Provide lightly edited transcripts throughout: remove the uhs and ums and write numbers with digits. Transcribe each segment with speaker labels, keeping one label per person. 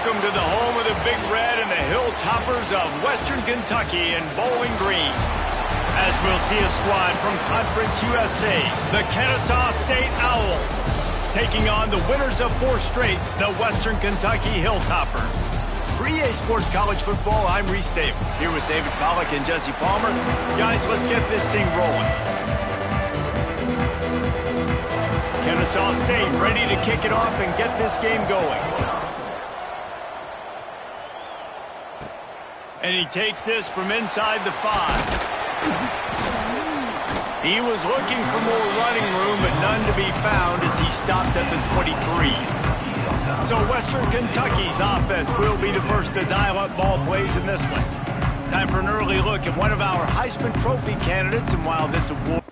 Speaker 1: Welcome to the home of the Big Red and the Hilltoppers of Western Kentucky in Bowling Green. As we'll see a squad from Conference USA, the Kennesaw State Owls, taking on the winners of 4 straight, the Western Kentucky Hilltoppers. For EA Sports College Football, I'm Reese Davis, here with David Pollack and Jesse Palmer. Guys, let's get this thing rolling. Kennesaw State ready to kick it off and get this game going. And he takes this from inside the 5. He was looking for more running room, but none to be found as he stopped at the 23. So Western Kentucky's offense will be the first to dial up ball plays in this one. Time for an early look at one of our Heisman Trophy candidates, and while this award...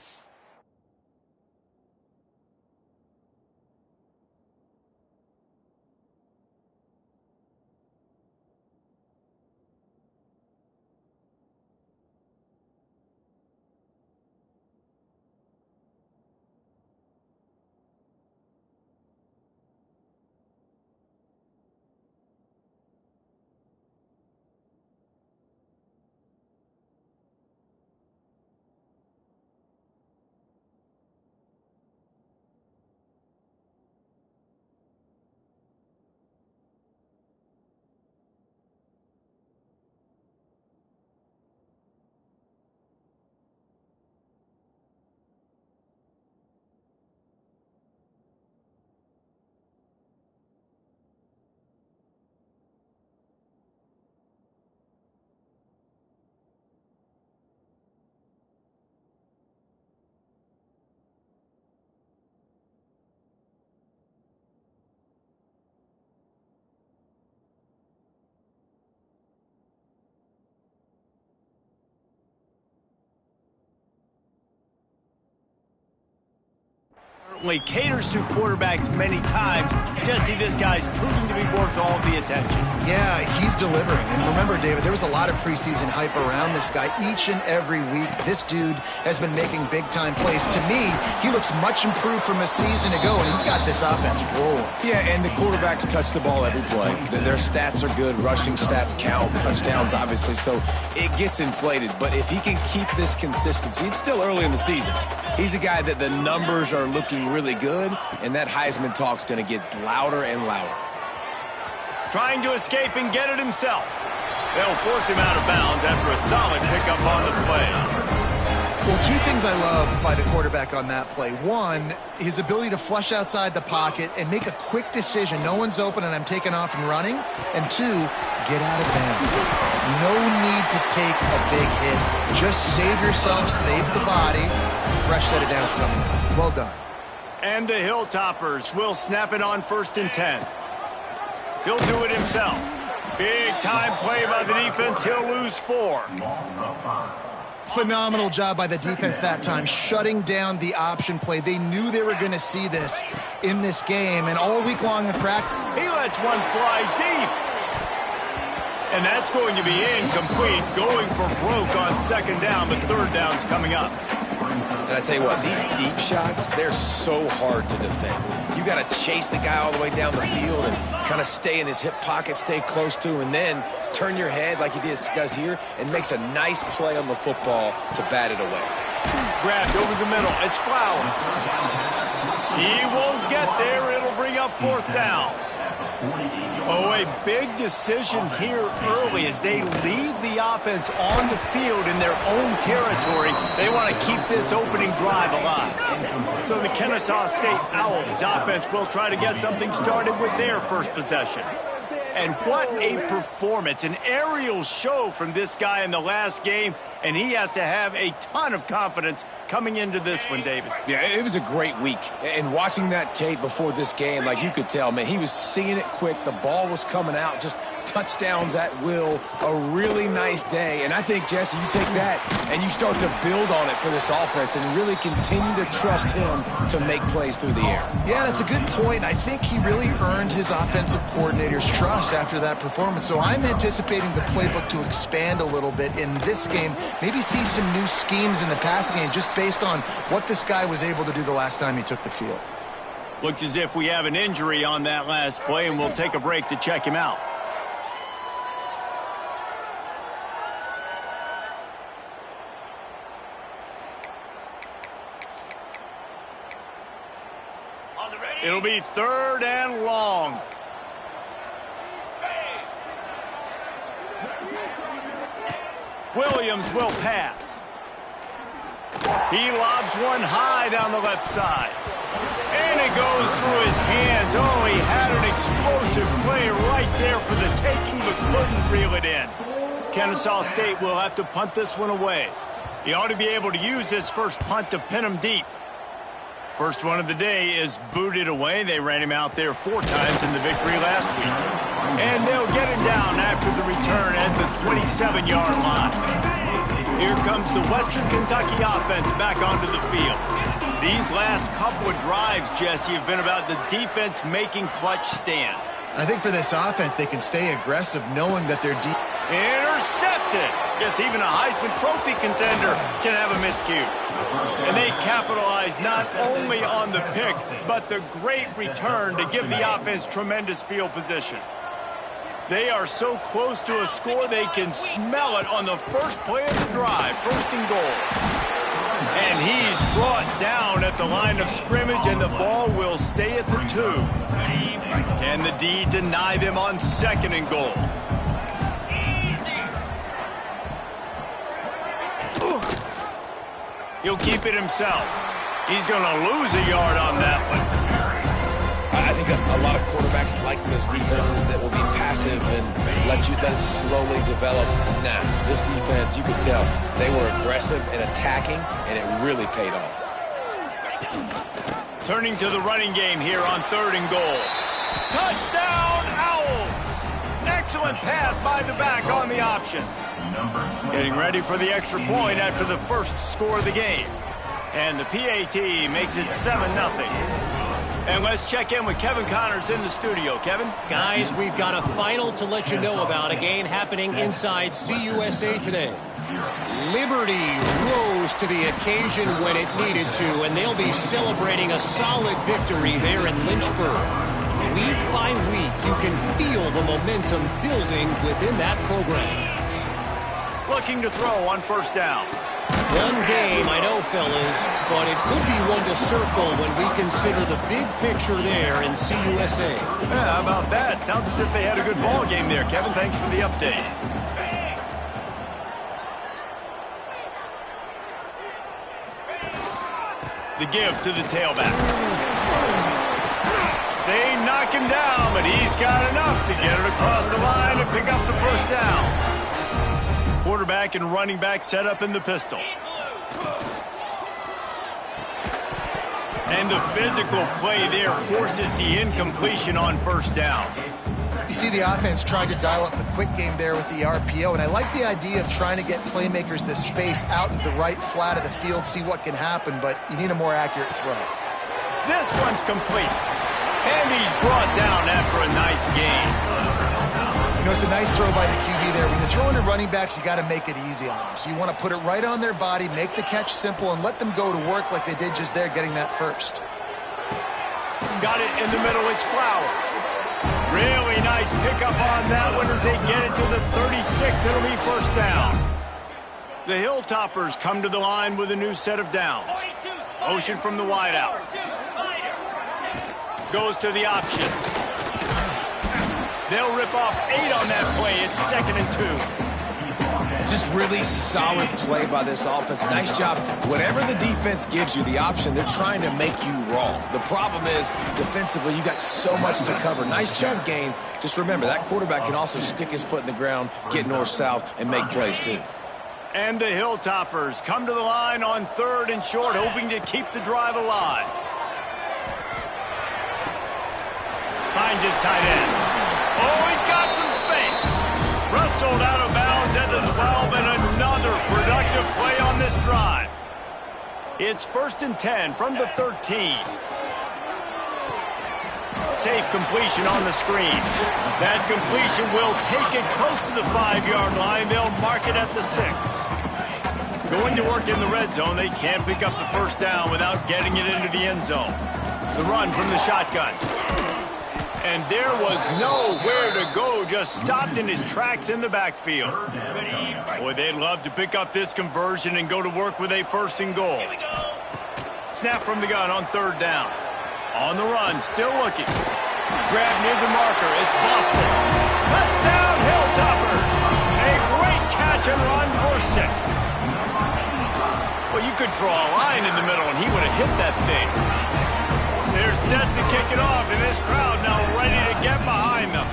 Speaker 1: certainly caters to quarterbacks many times. Jesse, this guy's proving to be worth all the attention.
Speaker 2: Yeah, he's delivering. And remember, David, there was a lot of preseason hype around this guy. Each and every week, this dude has been making big-time plays. To me, he looks much improved from a season ago, and he's got this offense rolling.
Speaker 3: Yeah, and the quarterbacks touch the ball every play. Their stats are good. Rushing stats count. Touchdowns, obviously. So it gets inflated. But if he can keep this consistency, it's still early in the season. He's a guy that the numbers are looking really good, and that Heisman talk's going to get louder and louder.
Speaker 1: Trying to escape and get it himself. They'll force him out of bounds after a solid pickup on the play.
Speaker 2: Well, two things I love by the quarterback on that play. One, his ability to flush outside the pocket and make a quick decision. No one's open and I'm taking off and running. And two, get out of bounds. No need to take a big hit. Just save yourself, save the body. Fresh set of downs coming up. Well done.
Speaker 1: And the Hilltoppers will snap it on 1st and 10. He'll do it himself. Big time play by the defense. He'll lose 4.
Speaker 2: Phenomenal job by the defense that time, shutting down the option play. They knew they were going to see this in this game, and all week long in practice.
Speaker 1: He lets one fly deep. And that's going to be incomplete, going for broke on 2nd down, but 3rd down's coming up.
Speaker 3: And I tell you what, these deep shots, they're so hard to defend. You got to chase the guy all the way down the field and kind of stay in his hip pocket, stay close to him, and then turn your head like he does here and makes a nice play on the football to bat it away.
Speaker 1: Grabbed over the middle. It's Flowers. He won't get there. It'll bring up 4th down. Oh, a big decision here early as they leave the offense on the field in their own territory. They want to keep this opening drive alive. So the Kennesaw State Owls offense will try to get something started with their first possession. And what a performance, an aerial show from this guy in the last game, and he has to have a ton of confidence coming into this one, David.
Speaker 3: Yeah, it was a great week. And watching that tape before this game, like you could tell, man, he was seeing it quick. The ball was coming out, just touchdowns at will. A really nice day. And I think, Jesse, you take that and you start to build on it for this offense and really continue to trust him to make plays through the air.
Speaker 2: Yeah, that's a good point. I think he really earned his offensive coordinator's trust after that performance. So I'm anticipating the playbook to expand a little bit in this game. Maybe see some new schemes in the passing game just based on what this guy was able to do the last time he took the field.
Speaker 1: Looks as if we have an injury on that last play, and we'll take a break to check him out. It'll be 3rd and long. Williams will pass. He lobs one high down the left side. And it goes through his hands. Oh, he had an explosive play right there for the taking, but couldn't reel it in. Kennesaw State will have to punt this one away. He ought to be able to use his first punt to pin him deep. First one of the day is booted away. They ran him out there 4 times in the victory last week. And they'll get him down after the return at the 27-yard line. Here comes the Western Kentucky offense back onto the field. These last couple of drives, Jesse, have been about the defense making clutch stand.
Speaker 2: I think for this offense, they can stay aggressive knowing that they're deep.
Speaker 1: Intercepted. Yes, even a Heisman Trophy contender can have a miscue. And they capitalize not only on the pick, but the great return to give the offense tremendous field position. They are so close to a score, they can smell it on the first play of the drive, 1st and goal. And he's brought down at the line of scrimmage, and the ball will stay at the 2. Can the D deny them on 2nd and goal? He'll keep it himself. He's going to lose a yard on that one.
Speaker 3: I think a lot of quarterbacks like those defenses that will be passive and let it slowly develop. Nah, this defense, you could tell, they were aggressive and attacking, and it really paid off.
Speaker 1: Turning to the running game here on 3rd and goal. Touchdown, Owls! Excellent pass by the back on the option. Getting ready for the extra point after the first score of the game. And the PAT makes it 7-0. And let's check in with Kevin Connors in the studio. Kevin?
Speaker 4: Guys, we've got a final to let you know about, a game happening inside CUSA today. Liberty rose to the occasion when it needed to, and they'll be celebrating a solid victory there in Lynchburg. Week by week, you can feel the momentum building within that program.
Speaker 1: Looking to throw on first down.
Speaker 4: One game, I know, fellas, but it could be one to circle when we consider the big picture there in CUSA.
Speaker 1: Yeah, how about that? Sounds as if they had a good ball game there, Kevin. Thanks for the update. The give to the tailback. They knock him down, but he's got enough to get it across the line and pick up the first down. Quarterback and running back set up in the pistol. And the physical play there forces the incompletion on first down.
Speaker 2: You see the offense trying to dial up the quick game there with the RPO, and I like the idea of trying to get playmakers this space out into the right flat of the field, see what can happen, but you need a more accurate throw.
Speaker 1: This one's complete. And he's brought down after a nice game.
Speaker 2: You know, it's a nice throw by the QB there. When you're throwing to running backs, you got to make it easy on them. So you want to put it right on their body, make the catch simple, and let them go to work like they did just there, getting that first.
Speaker 1: Got it in the middle. It's Flowers. Really nice pickup on that one as they get it to the 36. It'll be first down. The Hilltoppers come to the line with a new set of downs. Motion from the wideout. Goes to the option. They'll rip off 8 on that play. It's 2nd and 2.
Speaker 3: Just really solid play by this offense. Nice job. Whatever the defense gives you, the option, they're trying to make you wrong. The problem is, defensively, you got so much to cover. Nice chunk gain. Just remember, that quarterback can also stick his foot in the ground, get north-south, and make plays too.
Speaker 1: And the Hilltoppers come to the line on 3rd and short, hoping to keep the drive alive. Finds his tight end. Oh, he's got some space. Wrestled out of bounds at the 12, and another productive play on this drive. It's 1st and 10 from the 13. Safe completion on the screen. That completion will take it close to the 5-yard line. They'll mark it at the 6. Going to work in the red zone. They can't pick up the first down without getting it into the end zone. The run from the shotgun. And there was nowhere to go, just stopped in his tracks in the backfield. Boy, they'd love to pick up this conversion and go to work with a 1st and goal. Snap from the gun on 3rd down. On the run, still looking. Grab near the marker, it's Boston. Touchdown, Hilltoppers! A great catch and run for 6. Well, you could draw a line in the middle and he would have hit that thing. They're set to kick it off, and this crowd now ready to get behind them.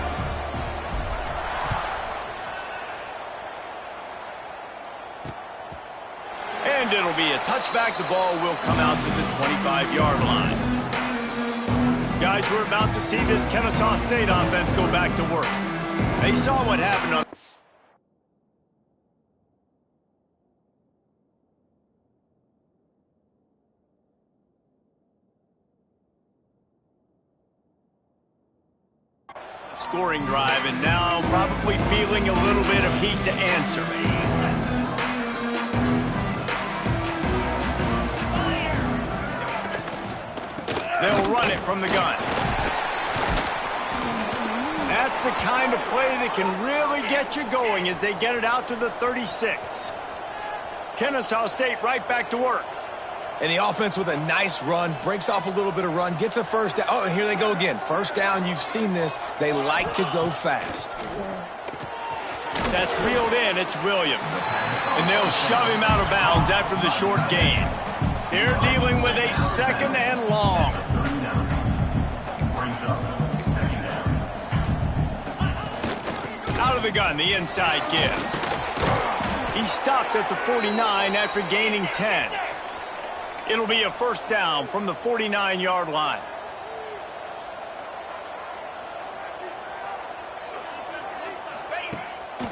Speaker 1: And it'll be a touchback. The ball will come out to the 25-yard line. Guys, we're about to see this Kennesaw State offense go back to work. They saw what happened on... scoring drive, and now probably feeling a little bit of heat to answer. They'll run it from the gun. That's the kind of play that can really get you going as they get it out to the 36. Kennesaw State right back to work.
Speaker 3: And the offense with a nice run, breaks off a little bit of run, gets a first down. Oh, and here they go again. First down, you've seen this. They like to go fast.
Speaker 1: That's reeled in, it's Williams. And they'll shove him out of bounds after the short gain. They're dealing with a 2nd and long. Out of the gun, the inside give. He stopped at the 49 after gaining 10. It'll be a first down from the 49-yard line.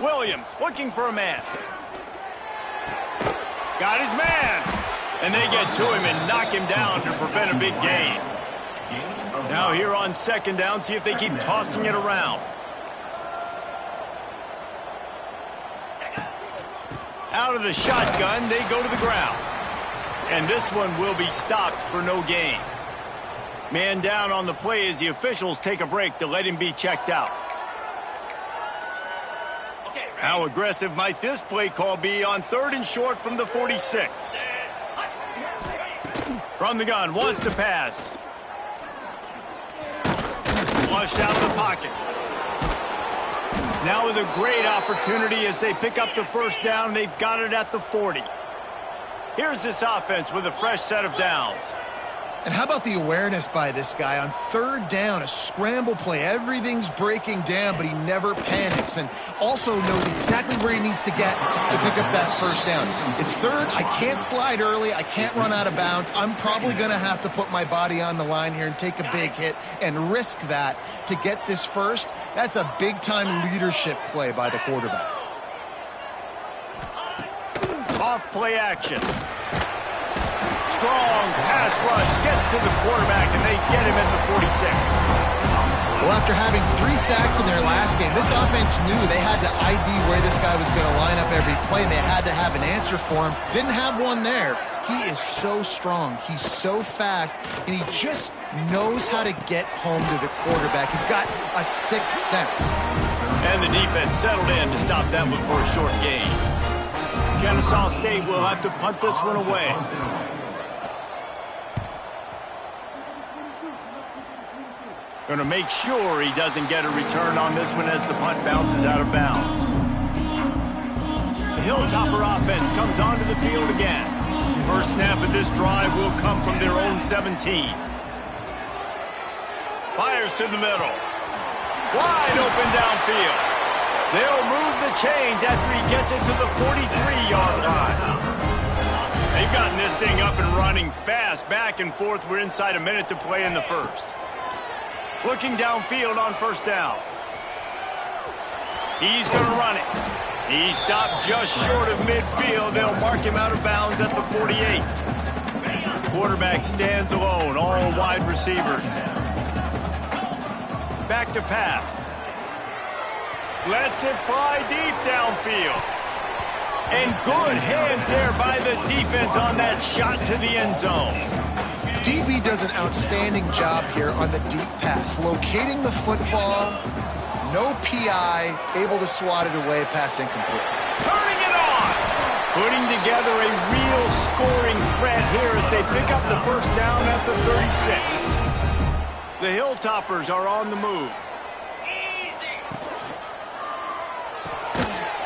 Speaker 1: Williams looking for a man. Got his man. And they get to him and knock him down to prevent a big gain. Now here on second down, see if they keep tossing it around. Out of the shotgun, they go to the ground. And this one will be stopped for no gain. Man down on the play as the officials take a break to let him be checked out. How aggressive might this play call be on 3rd and short from the 46? From the gun, wants to pass. Flushed out of the pocket. Now with a great opportunity as they pick up the first down. They've got it at the 40. Here's this offense with a fresh set of downs.
Speaker 2: And how about the awareness by this guy on 3rd down, a scramble play. Everything's breaking down, but he never panics and also knows exactly where he needs to get to pick up that first down. It's 3rd. I can't slide early. I can't run out of bounds. I'm probably going to have to put my body on the line here and take a big hit and risk that to get this first. That's a big-time leadership play by the quarterback.
Speaker 1: Off play action. Strong pass rush gets to the quarterback, and they get him at the 46.
Speaker 2: Well, after having 3 sacks in their last game, this offense knew they had to ID where this guy was going to line up every play, and they had to have an answer for him. Didn't have one there. He is so strong. He's so fast, and he just knows how to get home to the quarterback. He's got a 6th sense.
Speaker 1: And the defense settled in to stop that one for a short gain. Kennesaw State will have to punt this one away. Going to make sure he doesn't get a return on this one as the punt bounces out of bounds. The Hilltopper offense comes onto the field again. First snap of this drive will come from their own 17. Fires to the middle. Wide open downfield. They'll move the chains after he gets it to the 43-yard line. They've gotten this thing up and running fast, back and forth. We're inside a minute to play in the first. Looking downfield on first down. He's going to run it. He stopped just short of midfield. They'll mark him out of bounds at the 48. Quarterback stands alone, all wide receivers. Back to pass. Lets it fly deep downfield. And good hands there by the defense on that shot to the end zone.
Speaker 2: DB does an outstanding job here on the deep pass, locating the football, no PI, able to swat it away, pass incomplete.
Speaker 1: Turning it on! Putting together a real scoring threat here as they pick up the first down at the 36. The Hilltoppers are on the move.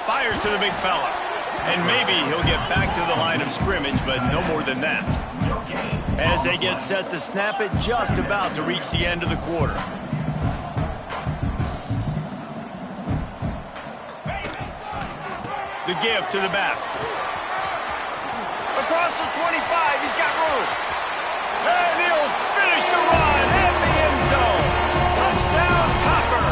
Speaker 1: Fires to the big fella. And maybe he'll get back to the line of scrimmage, but no more than that. As they get set to snap it, just about to reach the end of the quarter. The give to the back. Across the 25, he's got room. And he'll finish the run at the end zone. Touchdown, Topper.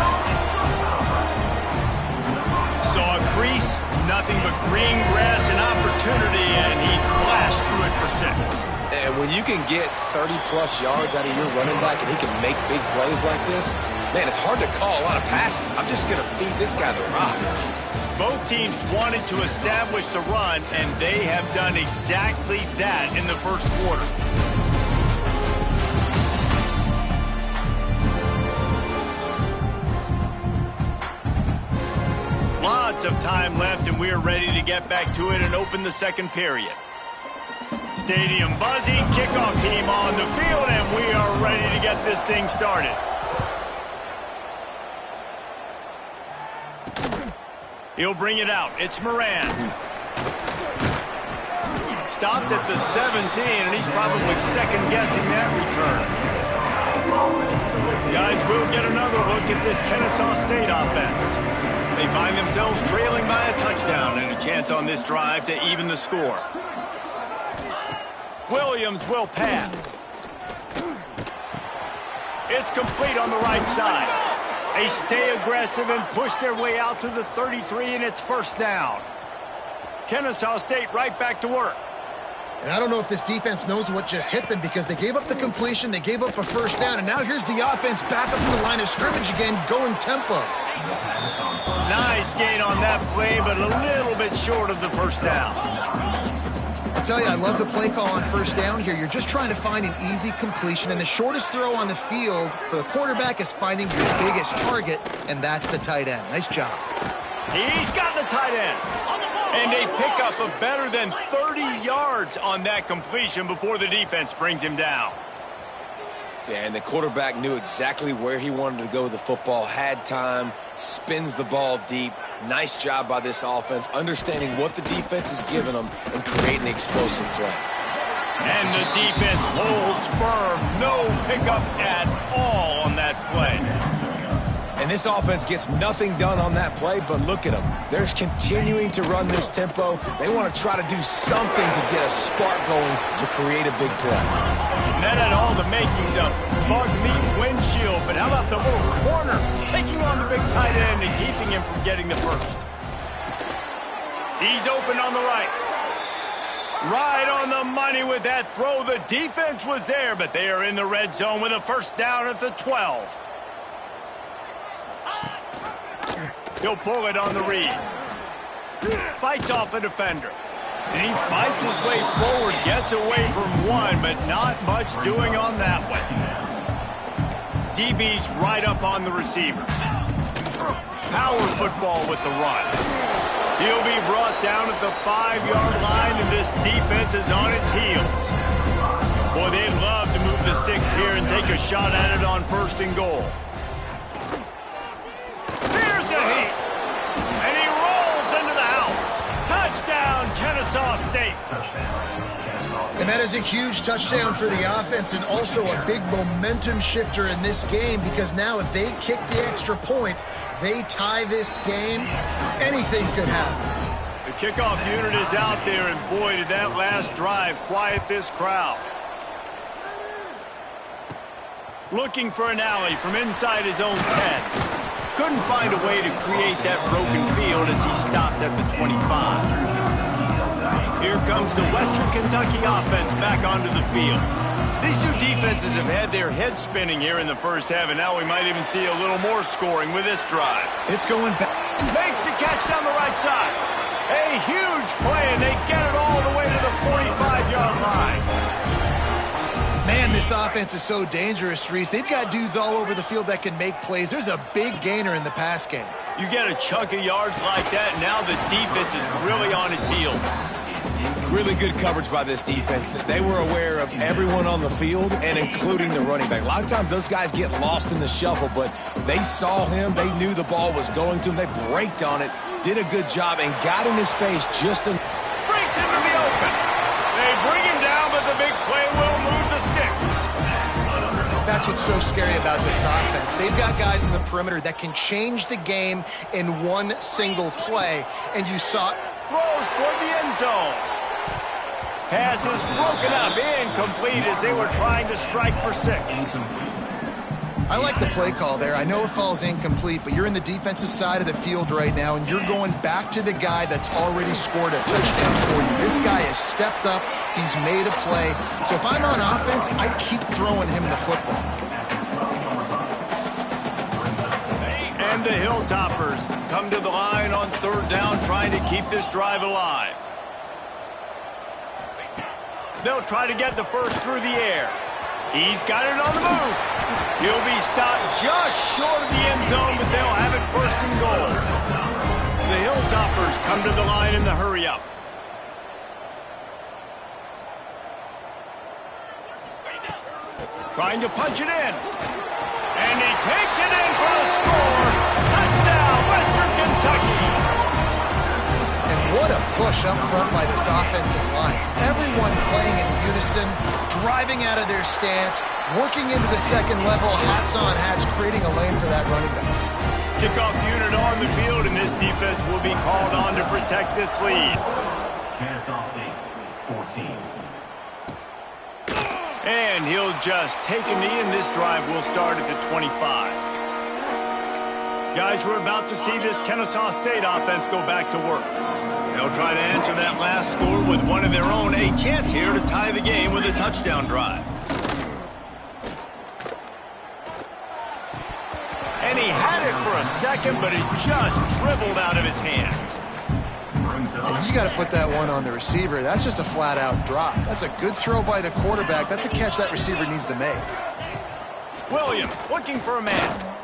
Speaker 1: Saw a crease, nothing but green grass and opportunity, and he flashed through it for 6.
Speaker 3: And when you can get 30-plus yards out of your running back and he can make big plays like this, man, it's hard to call a lot of passes. I'm just going to feed this guy the rock.
Speaker 1: Both teams wanted to establish the run, and they have done exactly that in the first quarter. Lots of time left, and we're ready to get back to it and open the second period. Stadium buzzing, kickoff team on the field, and we are ready to get this thing started. He'll bring it out. It's Moran. Stopped at the 17, and he's probably second-guessing that return. Guys, we'll get another look at this Kennesaw State offense. They find themselves trailing by a touchdown and a chance on this drive to even the score. Williams will pass. It's complete on the right side. They stay aggressive and push their way out to the 33, and it's first down. Kennesaw State right back to work.
Speaker 2: And I don't know if this defense knows what just hit them because they gave up the completion, they gave up a first down, and now here's the offense back up to the line of scrimmage again, going tempo.
Speaker 1: Nice gain on that play, but a little bit short of the first down.
Speaker 2: I tell you, I love the play call on first down here. You're just trying to find an easy completion, and the shortest throw on the field for the quarterback is finding your biggest target, and that's the tight end. Nice job.
Speaker 1: He's got the tight end. And they pick up a better than 30 yards on that completion before the defense brings him down.
Speaker 3: Yeah, and the quarterback knew exactly where he wanted to go with the football, had time, spins the ball deep. Nice job by this offense, understanding what the defense is giving them and creating the explosive play.
Speaker 1: And the defense holds firm. No pickup at all on that play.
Speaker 3: And this offense gets nothing done on that play, but look at them. They're continuing to run this tempo. They want to try to do something to get a spark going to create a big play.
Speaker 1: And that had all the makings of bug meat windshield, but how about the little corner taking on the big tight end and keeping him from getting the first? He's open on the right. Right on the money with that throw. The defense was there, but they are in the red zone with a first down at the 12. He'll pull it on the read. Fights off a defender. And he fights his way forward, gets away from one, but not much doing on that one. DB's right up on the receivers. Power football with the run. He'll be brought down at the 5-yard line, and this defense is on its heels. Boy, they'd love to move the sticks here and take a shot at it on 1st and goal. Here's a heat. And he rolls into the house. Touchdown, Kennesaw State.
Speaker 2: And that is a huge touchdown for the offense and also a big momentum shifter in this game because now if they kick the extra point, they tie this game, anything could happen.
Speaker 1: The kickoff unit is out there, and boy, did that last drive quiet this crowd. Looking for an alley from inside his own 10. Couldn't find a way to create that broken field as he stopped at the 25. Here comes the Western Kentucky offense back onto the field. These two defenses have had their heads spinning here in the first half, and now we might even see a little more scoring with this drive.
Speaker 2: It's going back.
Speaker 1: Makes the catch down the right side. A huge play, and they get it all the way to the 45-yard line.
Speaker 2: Man, this offense is so dangerous, Reese. They've got dudes all over the field that can make plays. There's a big gainer in the pass game.
Speaker 1: You get a chunk of yards like that, now the defense is really on its heels.
Speaker 3: Really good coverage by this defense. They were aware of everyone on the field and including the running back. A lot of times those guys get lost in the shuffle, but they saw him. They knew the ball was going to him. They braked on it, did a good job, and got in his face just to...
Speaker 1: Brings him to the open. They bring him down, but the big play will move the sticks.
Speaker 2: That's what's so scary about this offense. They've got guys in the perimeter that can change the game in one single play, and you saw...
Speaker 1: Throws toward the end zone. Pass is broken up, incomplete as they were trying to strike for 6.
Speaker 2: I like the play call there. I know it falls incomplete, but you're in the defensive side of the field right now, and you're going back to the guy that's already scored a touchdown for you. This guy has stepped up. He's made a play. So if I'm on offense, I keep throwing him the football.
Speaker 1: And the Hilltoppers come to the line on 3rd down, trying to keep this drive alive. They'll try to get the first through the air. He's got it on the move. He'll be stopped just short of the end zone, but they'll have it 1st and goal. The Hilltoppers come to the line in the hurry-up. Trying to punch it in. And he takes it in for the score. Touchdown, Western Kentucky.
Speaker 2: And what a push up front by this offensive line. Everyone playing in unison, driving out of their stance, working into the second level, hats on hats, creating a lane for that running back.
Speaker 1: Kickoff unit on the field, and this defense will be called on to protect this lead.
Speaker 5: Kennesaw State, 14.
Speaker 1: And he'll just take a knee, and this drive will start at the 25. Guys, we're about to see this Kennesaw State offense go back to work. They'll try to answer that last score with one of their own. A chance here to tie the game with a touchdown drive. And he had it for a second, but it just dribbled out of his hands.
Speaker 2: And you got to put that one on the receiver. That's just a flat-out drop. That's a good throw by the quarterback. That's a catch that receiver needs to make.
Speaker 1: Williams looking for a man.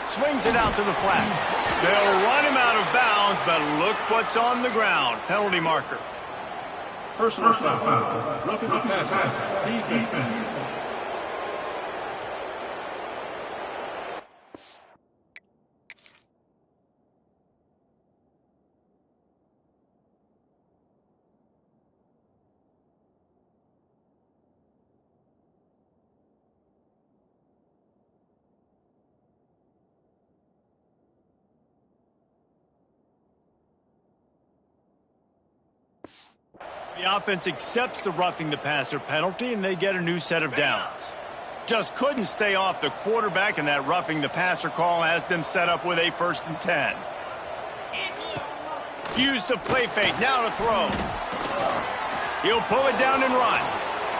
Speaker 1: Swings it out to the flat. They'll run him out of bounds, but look what's on the ground. Penalty marker.
Speaker 6: Personal foul. Roughing the passer. Defense.
Speaker 1: The offense accepts the roughing the passer penalty, and they get a new set of downs. Just couldn't stay off the quarterback, and that roughing the passer call has them set up with a 1st and 10. Use the play fake, now to throw. He'll pull it down and run.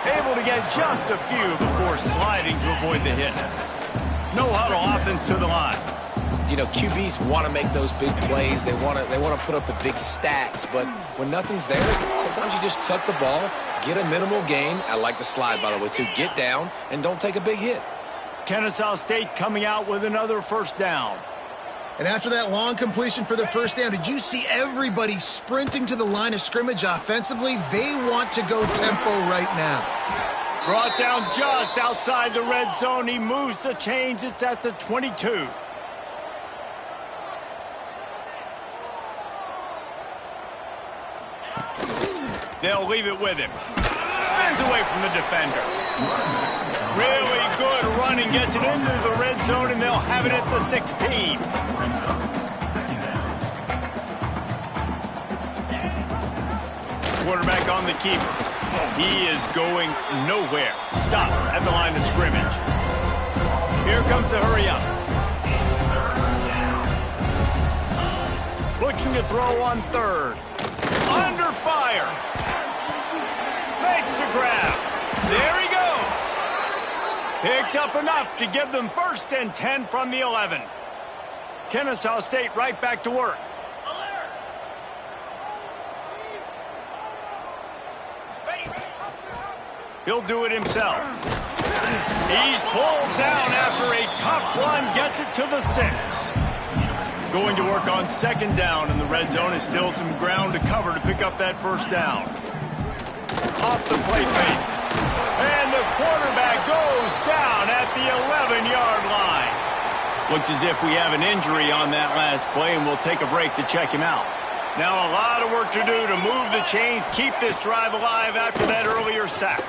Speaker 1: Able to get just a few before sliding to avoid the hits. No huddle offense to the line.
Speaker 3: You know, QBs want to make those big plays. They want to put up the big stats. But when nothing's there, sometimes you just tuck the ball, get a minimal gain. I like the slide, by the way, too. Get down and don't take a big hit.
Speaker 1: Kennesaw State coming out with another 1st down.
Speaker 2: And after that long completion for the 1st down, did you see everybody sprinting to the line of scrimmage offensively? They want to go tempo right now.
Speaker 1: Brought down just outside the red zone. He moves the chains. It's at the 22. They'll leave it with him. Spins away from the defender. Really good running. Gets it into the red zone, and they'll have it at the 16. Quarterback on the keeper. He is going nowhere. Stop at the line of scrimmage. Here comes the hurry up. Looking to throw on 3rd. Under fire. Makes the grab. There he goes. Picks up enough to give them 1st and 10 from the 11. Kennesaw State right back to work. He'll do it himself. He's pulled down after a tough run. Gets it to the 6. Going to work on 2nd down, and the red zone is still some ground to cover to pick up that 1st down. Off the play fake. And the quarterback goes down at the 11-yard line. Looks as if we have an injury on that last play, and we'll take a break to check him out. Now a lot of work to do to move the chains, keep this drive alive after that earlier sack.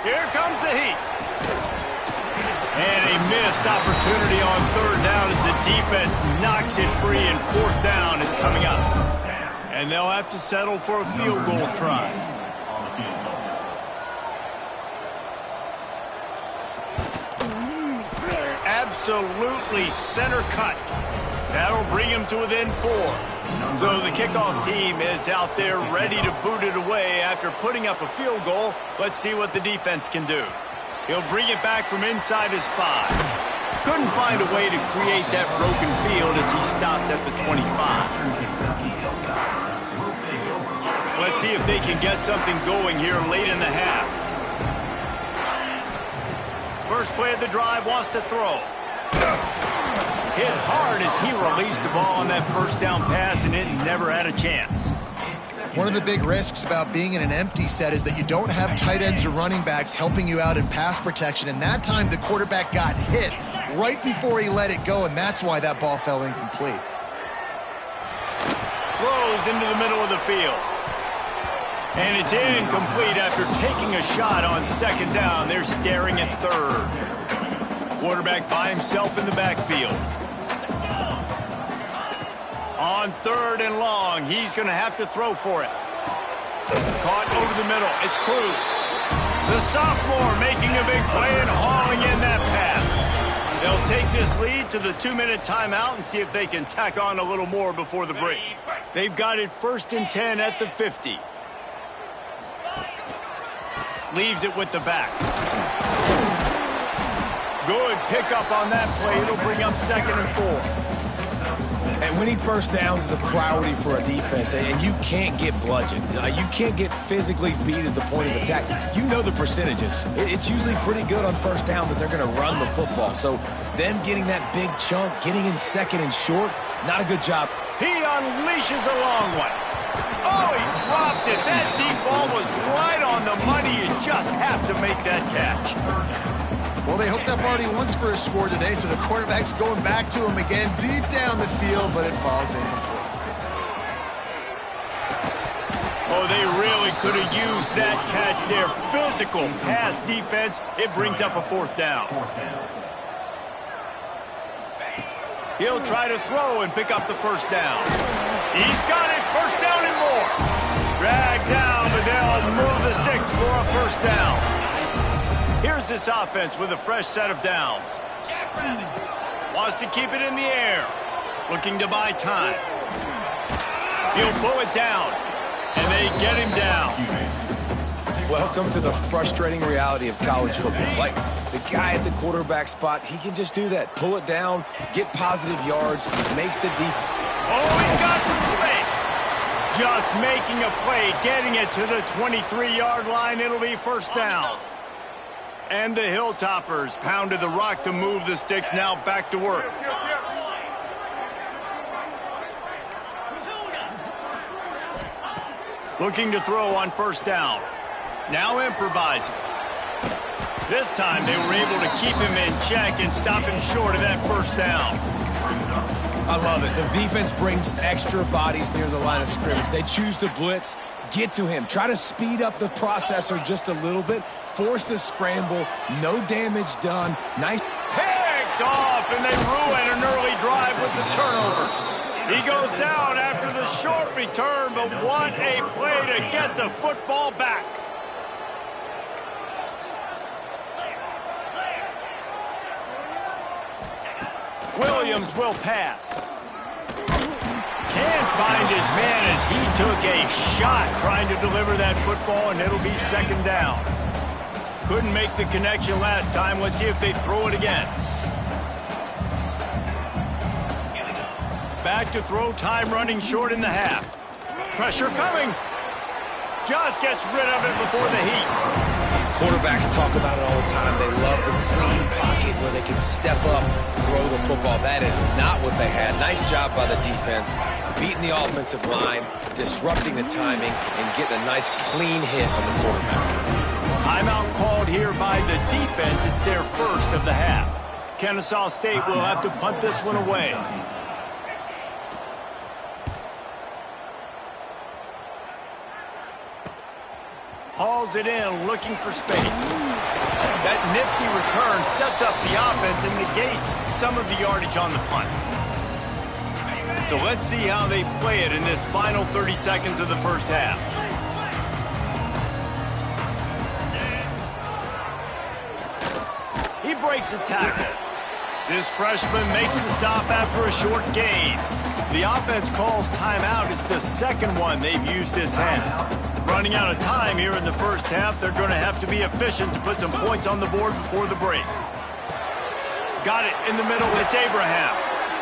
Speaker 1: Here comes the heat. And a missed opportunity on 3rd down as the defense knocks it free, and 4th down is coming up. And they'll have to settle for a field goal try. Absolutely center cut. That'll bring him to within 4. So the kickoff team is out there ready to boot it away after putting up a field goal. Let's see what the defense can do. He'll bring it back from inside his 5. Couldn't find a way to create that broken field as he stopped at the 25. Let's see if they can get something going here late in the half. First play of the drive, wants to throw. Hit hard as he released the ball on that 1st down pass, and it never had a chance.
Speaker 2: One of the big risks about being in an empty set is that you don't have tight ends or running backs helping you out in pass protection. And that time the quarterback got hit right before he let it go, and that's why that ball fell incomplete.
Speaker 1: Throws into the middle of the field. And it's incomplete after taking a shot on 2nd down. They're staring at 3rd. Quarterback by himself in the backfield. On 3rd and long, he's going to have to throw for it. Caught over the middle. It's Cruz. The sophomore making a big play and hauling in that pass. They'll take this lead to the 2-minute timeout and see if they can tack on a little more before the break. They've got it 1st and 10 at the 50. Leaves it with the back. Good pickup on that play. It'll bring up 2nd and 4.
Speaker 3: And winning first downs is a priority for a defense, and you can't get bludgeoned. You can't get physically beat at the point of attack. You know the percentages. It's usually pretty good on first down that they're going to run the football. So them getting that big chunk, getting in 2nd and short, not a good job.
Speaker 1: He unleashes a long one. Oh, he dropped it. That deep ball was right on the money. You just have to make that catch.
Speaker 2: Well, they hooked up already once for a score today, so the quarterback's going back to him again deep down the field, but it falls incomplete.
Speaker 1: Oh, they really could have used that catch there. Physical pass defense. It brings up a 4th down. He'll try to throw and pick up the 1st down. He's got it. 1st down and more. Dragged down, but they'll move the sticks for a 1st down. Here's this offense with a fresh set of downs. Wants to keep it in the air. Looking to buy time. He'll pull it down. And they get him down.
Speaker 3: Welcome to the frustrating reality of college football. Like, the guy at the quarterback spot, he can just do that. Pull it down, get positive yards, makes the defense.
Speaker 1: Oh, he's got some space. Just making a play, getting it to the 23-yard line. It'll be 1st down. And the Hilltoppers pounded the rock to move the sticks. Now back to work. Looking to throw on 1st down. Now improvising. This time they were able to keep him in check and stop him short of that 1st down.
Speaker 3: I love it. The defense brings extra bodies near the line of scrimmage. They choose to blitz, get to him, try to speed up the processor just a little bit, force the scramble, no damage done. Nice.
Speaker 1: Picked off, and they ruin an early drive with the turnover. He goes down after the short return, but what a play to get the football back. Williams will pass. Can't find his man as he took a shot trying to deliver that football, and it'll be 2nd down. Couldn't make the connection last time. Let's see if they throw it again. Back to throw, time running short in the half. Pressure coming. Just gets rid of it before the heat.
Speaker 3: Quarterbacks talk about it all the time. They love the clean pocket where they can step up, throw the football. That is not what they had. Nice job by the defense, beating the offensive line, disrupting the timing, and getting a nice clean hit on the quarterback.
Speaker 1: Timeout called here by the defense. It's their 1st of the half. Kennesaw State will have to punt this one away. Hauls it in, looking for space. That nifty return sets up the offense and negates some of the yardage on the punt. So let's see how they play it in this final 30 seconds of the 1st half. He breaks a tackle. This freshman makes the stop after a short gain. The offense calls timeout. It's the 2nd one they've used this half. Running out of time here in the 1st half. They're going to have to be efficient to put some points on the board before the break. Got it in the middle. It's Abraham.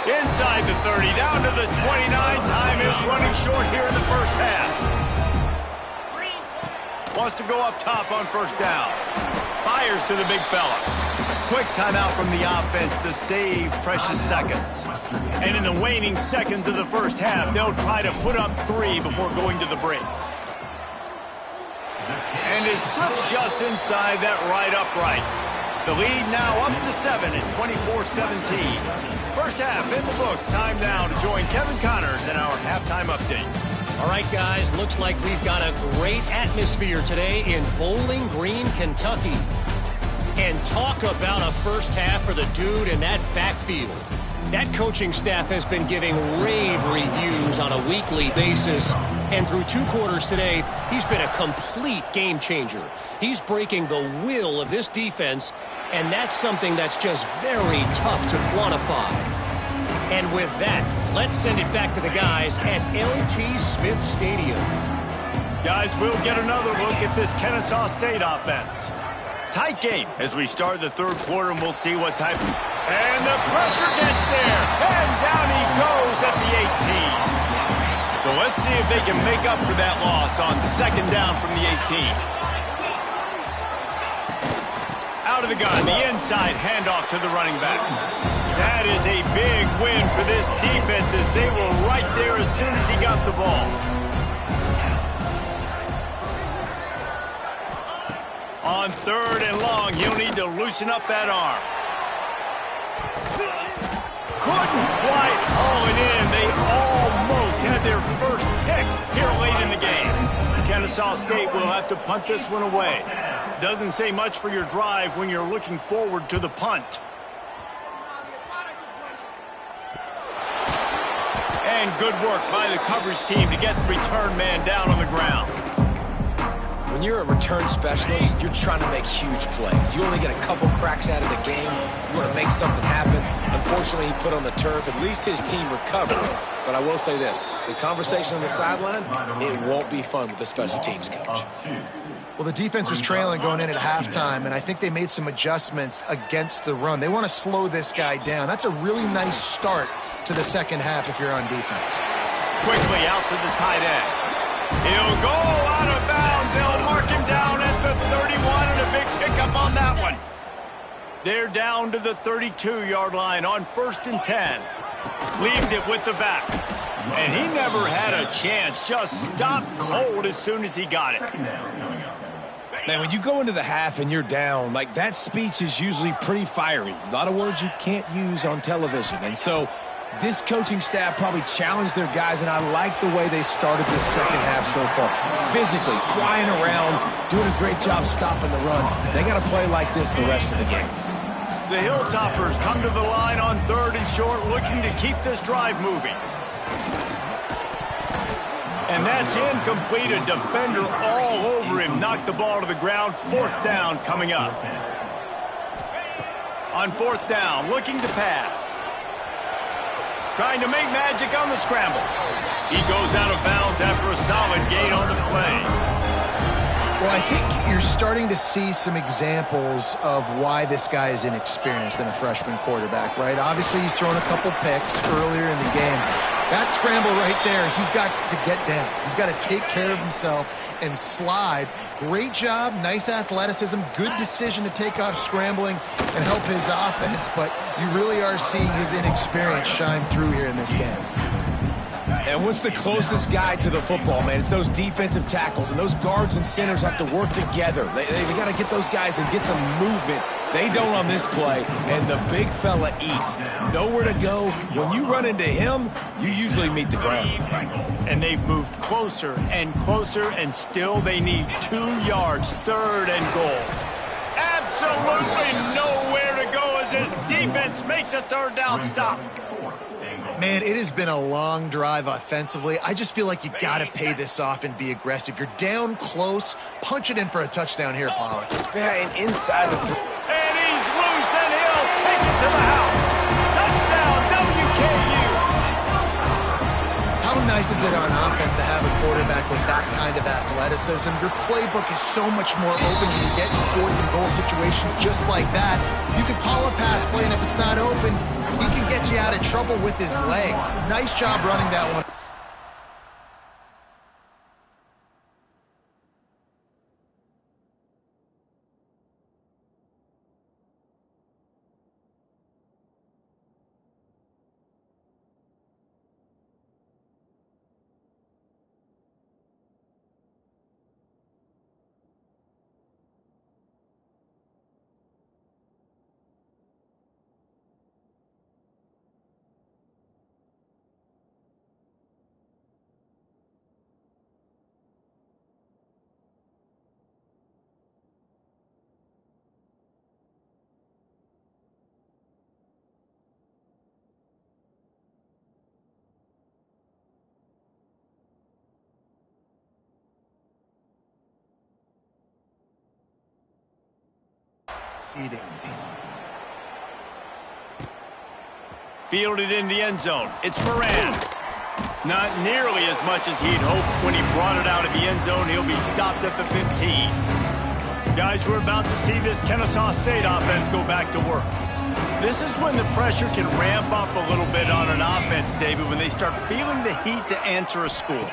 Speaker 1: Inside the 30, down to the 29. Time is running short here in the 1st half. Wants to go up top on 1st down. Fires to the big fella. Quick timeout from the offense to save precious seconds. And in the waning seconds of the 1st half, they'll try to put up 3 before going to the break. And it slips just inside that right upright. The lead now up to 7 at 24-17. 1st half in the books. Time now to join Kevin Connors in our halftime update.
Speaker 4: All right, guys, looks like we've got a great atmosphere today in Bowling Green, Kentucky. And talk about a 1st half for the dude in that backfield. That coaching staff has been giving rave reviews on a weekly basis. And through 2 quarters today, he's been a complete game changer. He's breaking the will of this defense, and that's something that's just very tough to quantify. And with that, let's send it back to the guys at L.T. Smith Stadium.
Speaker 1: Guys, we'll get another look at this Kennesaw State offense. Tight game as we start the 3rd quarter, and we'll see what type. And the pressure gets there. And down he goes at the 18. So let's see if they can make up for that loss on 2nd down from the 18. Out of the gun, the inside handoff to the running back. That is a big win for this defense as they were right there as soon as he got the ball. On 3rd and long, he'll need to loosen up that arm. Couldn't quite haul it in. They almost had their first pick here late in the game. Kennesaw State will have to punt this one away. Doesn't say much for your drive when you're looking forward to the punt. And good work by the coverage team to get the return man down on the ground.
Speaker 3: When you're a return specialist, you're trying to make huge plays. You only get a couple cracks at it a game. You want to make something happen. Unfortunately, he put on the turf. At least his team recovered. But I will say this, the conversation on the sideline, it won't be fun with the special teams coach.
Speaker 2: Well, the defense was trailing going in at halftime, and I think they made some adjustments against the run. They want to slow this guy down. That's a really nice start to the 2nd half if you're on defense.
Speaker 1: Quickly out to the tight end. He'll go out of bounds. They'll mark him down at the 31, and a big pickup on that one. They're down to the 32-yard line on 1st and 10. Leaves it with the back. And he never had a chance. Just stopped cold as soon as he got it.
Speaker 3: Man, when you go into the half and you're down, like that speech is usually pretty fiery. A lot of words you can't use on television. And so this coaching staff probably challenged their guys, and I like the way they started this 2nd half so far. Physically, flying around, doing a great job stopping the run. They got to play like this the rest of the game.
Speaker 1: The Hilltoppers come to the line on 3rd and short, looking to keep this drive moving. And that's incomplete. A defender all over him. Knocked the ball to the ground. 4th down coming up. On 4th down, looking to pass. Trying to make magic on the scramble. He goes out of bounds after a solid gain on the play.
Speaker 2: Well, I think you're starting to see some examples of why this guy is inexperienced in a freshman quarterback, right? Obviously, he's thrown a couple picks earlier in the game. That scramble right there, he's got to get down. He's got to take care of himself and slide. Great job, nice athleticism, good decision to take off scrambling and help his offense, but you really are seeing his inexperience shine through here in this game.
Speaker 3: And what's the closest guy to the football, man? It's those defensive tackles, and those guards and centers have to work together. They got to get those guys and get some movement. They don't on this play, and the big fella eats. Nowhere to go. When you run into him, you usually meet the ground.
Speaker 1: And they've moved closer, and still they need 2 yards, 3rd and goal. Absolutely nowhere to go as this defense makes a 3rd down stop.
Speaker 2: Man, it has been a long drive offensively. I just feel like you got to pay this off and be aggressive. You're down close. Punch it in for a touchdown here, Pollock.
Speaker 3: Yeah, and inside the...
Speaker 1: And he's loose, and he'll take it to the house. Touchdown, WKU.
Speaker 2: How nice is it on offense to have a quarterback with that kind of athleticism? Your playbook is so much more open when you get in 4th and goal situations just like that. You can call a pass play, and if it's not open, he can get you out of trouble with his legs. Nice job running that one. Eating.
Speaker 1: Fielded in the end zone. It's Moran. Not nearly as much as he'd hoped when he brought it out of the end zone. He'll be stopped at the 15. Guys, we're about to see this Kennesaw State offense go back to work. This is when the pressure can ramp up a little bit on an offense, David, when they start feeling the heat to answer a score.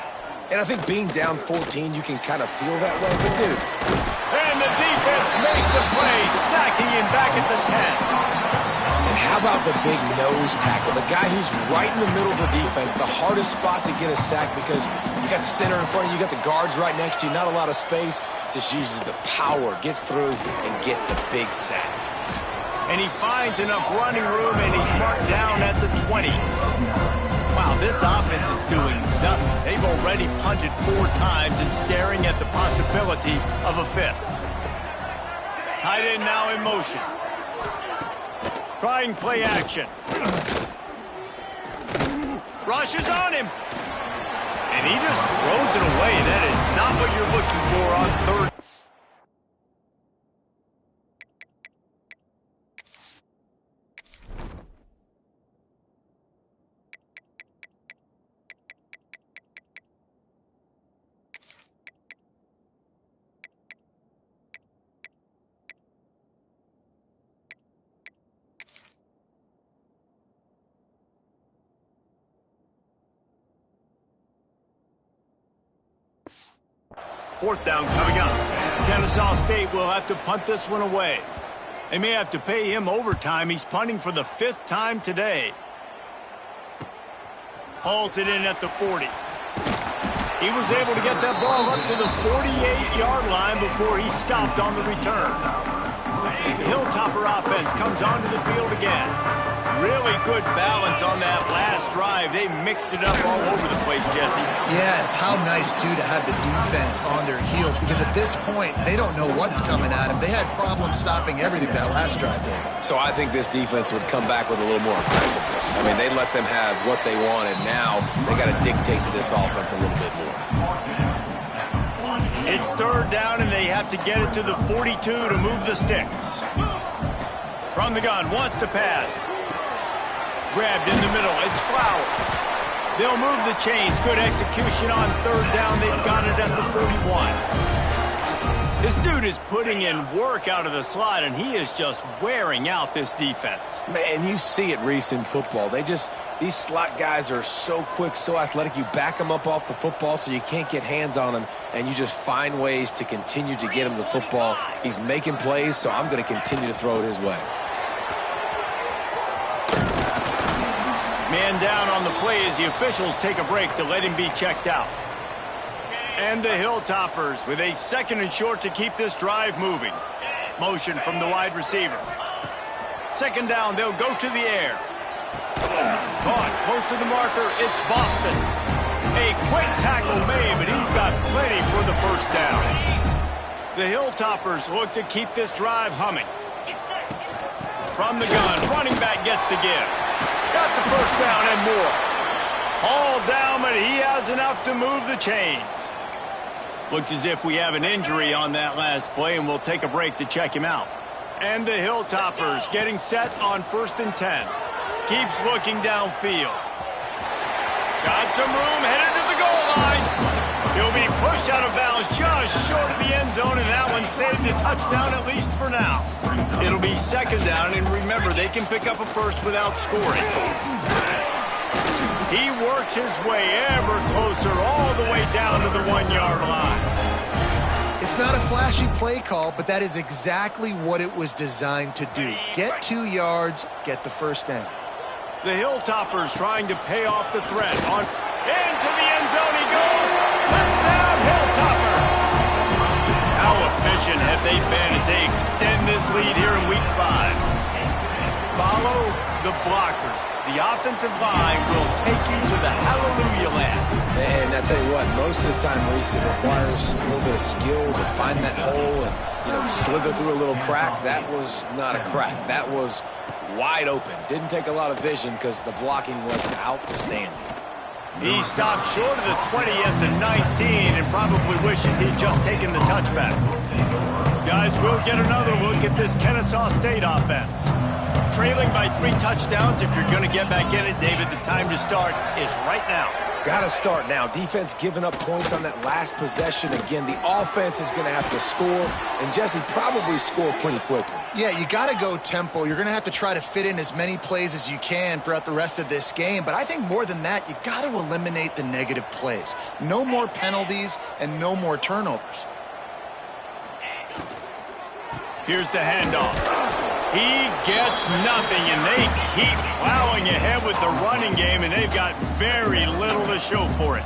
Speaker 3: And I think being down 14, you can kind of feel that way, but dude.
Speaker 1: And the defense makes a play, sacking him back at the 10.
Speaker 3: And how about the big nose tackle? The guy who's right in the middle of the defense, the hardest spot to get a sack because you got the center in front of you, you got the guards right next to you, not a lot of space. Just uses the power, gets through, and gets the big sack.
Speaker 1: And he finds enough running room, and he's marked down at the 20. Wow, this offense is doing nothing. They've already punted 4 times and staring at the possibility of a 5th. Tight end now in motion. Trying play action. Rushes on him. And he just throws it away. That is not what you're looking for on 3rd. Fourth down coming up. Kennesaw State will have to punt this one away. They may have to pay him overtime. He's punting for the 5th time today. Hauls it in at the 40. He was able to get that ball up to the 48-yard line before he stopped on the return. The Hilltopper offense comes onto the field again. Really good balance on that last drive. They mixed it up all over the place, Jesse.
Speaker 2: Yeah, and how nice, too, to have the defense on their heels, because at this point, they don't know what's coming at them. They had problems stopping everything that last drive did.
Speaker 3: So I think this defense would come back with a little more aggressiveness. I mean, they let them have what they wanted. Now they got to dictate to this offense a little bit more.
Speaker 1: It's 3rd down, and they have to get it to the 42 to move the sticks. From the gun, wants to pass. Grabbed in the middle. It's Flowers. They'll move the chains. Good execution on 3rd down. They've got it at the 41. This dude is putting in work out of the slot, and he is just wearing out this defense.
Speaker 3: Man, you see it, Reese, in football. These slot guys are so quick, so athletic. You back them up off the football so you can't get hands on them, and you just find ways to continue to get him the football. He's making plays, so I'm going to continue to throw it his way.
Speaker 1: Man down on the play as the officials take a break to let him be checked out. And the Hilltoppers with a 2nd and short to keep this drive moving. Motion from the wide receiver. 2nd down, they'll go to the air. Caught close to the marker, it's Boston. A quick tackle made, but he's got plenty for the 1st down. The Hilltoppers look to keep this drive humming. From the gun, running back gets to give. Got the 1st down and more. All down, but he has enough to move the chains. Looks as if we have an injury on that last play, and we'll take a break to check him out. And the Hilltoppers getting set on 1st and 10. Keeps looking downfield. Got some room, headed to the goal line. He'll be pushed out of bounds just short of the end zone, and that one saved a touchdown at least for now. It'll be 2nd down, and remember, they can pick up a 1st without scoring. He works his way ever closer all the way down to the 1-yard line.
Speaker 2: It's not a flashy play call, but that is exactly what it was designed to do. Get 2 yards, get the 1st down.
Speaker 1: The Hilltoppers trying to pay off the threat. Into the end zone he goes. Touchdown, Hilltoppers. How efficient have they been as they extend this lead here in Week 5? Follow the blockers. The offensive line will take you to the hallelujah land.
Speaker 3: And I tell you what, most of the time, Reese, it requires a little bit of skill to find that hole and, slither through a little crack. That was not a crack. That was wide open. Didn't take a lot of vision because the blocking was outstanding.
Speaker 1: He stopped short of the 20 at the 19 and probably wishes he'd just taken the touchback. Guys, we'll get another look at this Kennesaw State offense. Trailing by 3 touchdowns. If you're going to get back in it, David, the time to start is right now.
Speaker 3: Got to start now. Defense giving up points on that last possession. Again, the offense is going to have to score, and Jesse probably score pretty quickly.
Speaker 2: Yeah, you got to go tempo. You're going to have to try to fit in as many plays as you can throughout the rest of this game. But I think more than that, you got to eliminate the negative plays. No more penalties and no more turnovers.
Speaker 1: Here's the handoff. He gets nothing, and they keep plowing ahead with the running game, and they've got very little to show for it.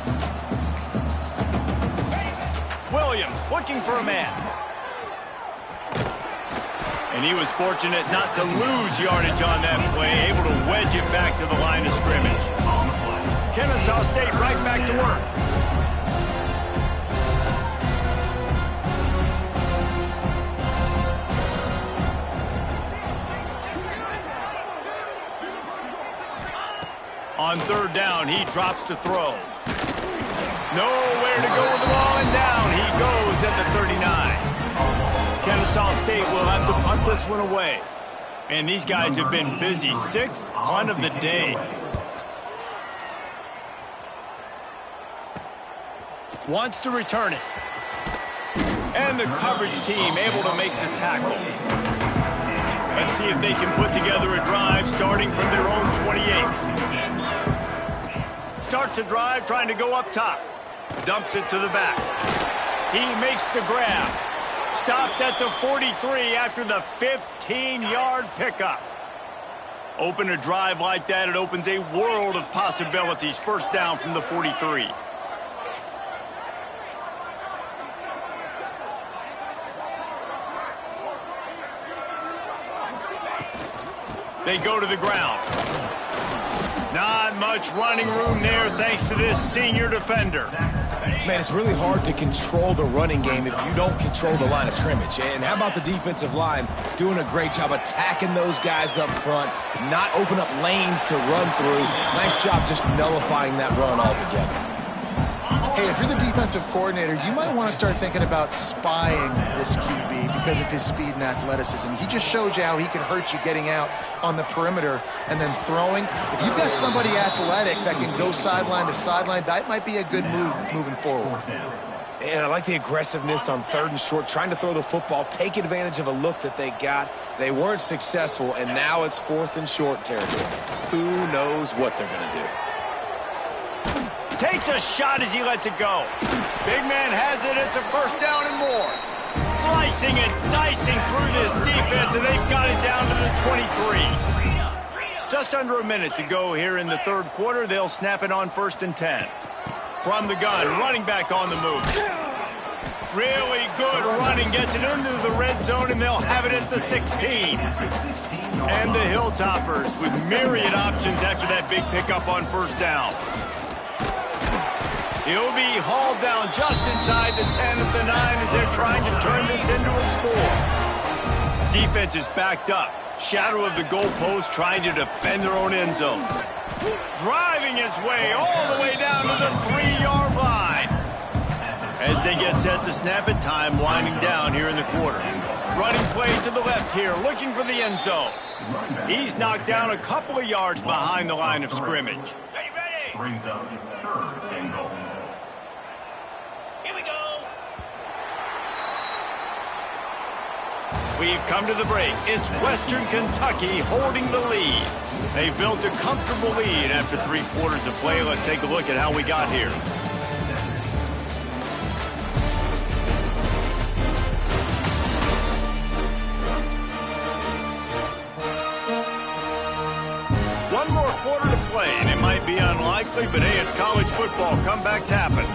Speaker 1: Williams looking for a man. And he was fortunate not to lose yardage on that play, able to wedge it back to the line of scrimmage. Kennesaw State right back to work. On 3rd down, he drops to throw. Nowhere to go with the ball, and down he goes at the 39. Kennesaw State will have to punt this one away. And these guys have been busy. 6th punt of the day. Wants to return it. And the coverage team able to make the tackle. Let's see if they can put together a drive starting from their own 28. Starts a drive trying to go up top. Dumps it to the back. He makes the grab. Stopped at the 43 after the 15-yard pickup. Open a drive like that, it opens a world of possibilities. 1st down from the 43. They go to the ground. Not much running room there thanks to this senior defender.
Speaker 3: Man, it's really hard to control the running game if you don't control the line of scrimmage. And how about the defensive line doing a great job attacking those guys up front, not open up lanes to run through. Nice job just nullifying that run altogether.
Speaker 2: Hey, if you're the defensive coordinator, you might want to start thinking about spying this QB because of his speed and athleticism. He just showed you how he can hurt you getting out on the perimeter and then throwing. If you've got somebody athletic that can go sideline to sideline, that might be a good move moving forward.
Speaker 3: And I like the aggressiveness on 3rd and short, trying to throw the football, take advantage of a look that they got. They weren't successful, and now it's 4th and short territory. Who knows what they're going to do?
Speaker 1: Takes a shot as he lets it go. Big man has it. It's a 1st down and more. Slicing and dicing through this defense, and they've got it down to the 23. Just under a minute to go here in the 3rd quarter. They'll snap it on 1st and 10. From the gun, running back on the move. Really good running. Gets it into the red zone, and they'll have it at the 16. And the Hilltoppers with myriad options after that big pickup on 1st down. He'll be hauled down just inside the 10 at the 9 as they're trying to turn this into a score. Defense is backed up. Shadow of the goalpost trying to defend their own end zone. Driving his way all the way down to the 3-yard line. As they get set to snap it, time winding down here in the quarter. Running play to the left here, looking for the end zone. He's knocked down a couple of yards behind the line of scrimmage.
Speaker 5: Brings up 3rd and goal.
Speaker 1: We've come to the break. It's Western Kentucky holding the lead. They've built a comfortable lead after 3 quarters of play. Let's take a look at how we got here. One more quarter to play, and it might be unlikely, but hey, it's college football. Comebacks happen.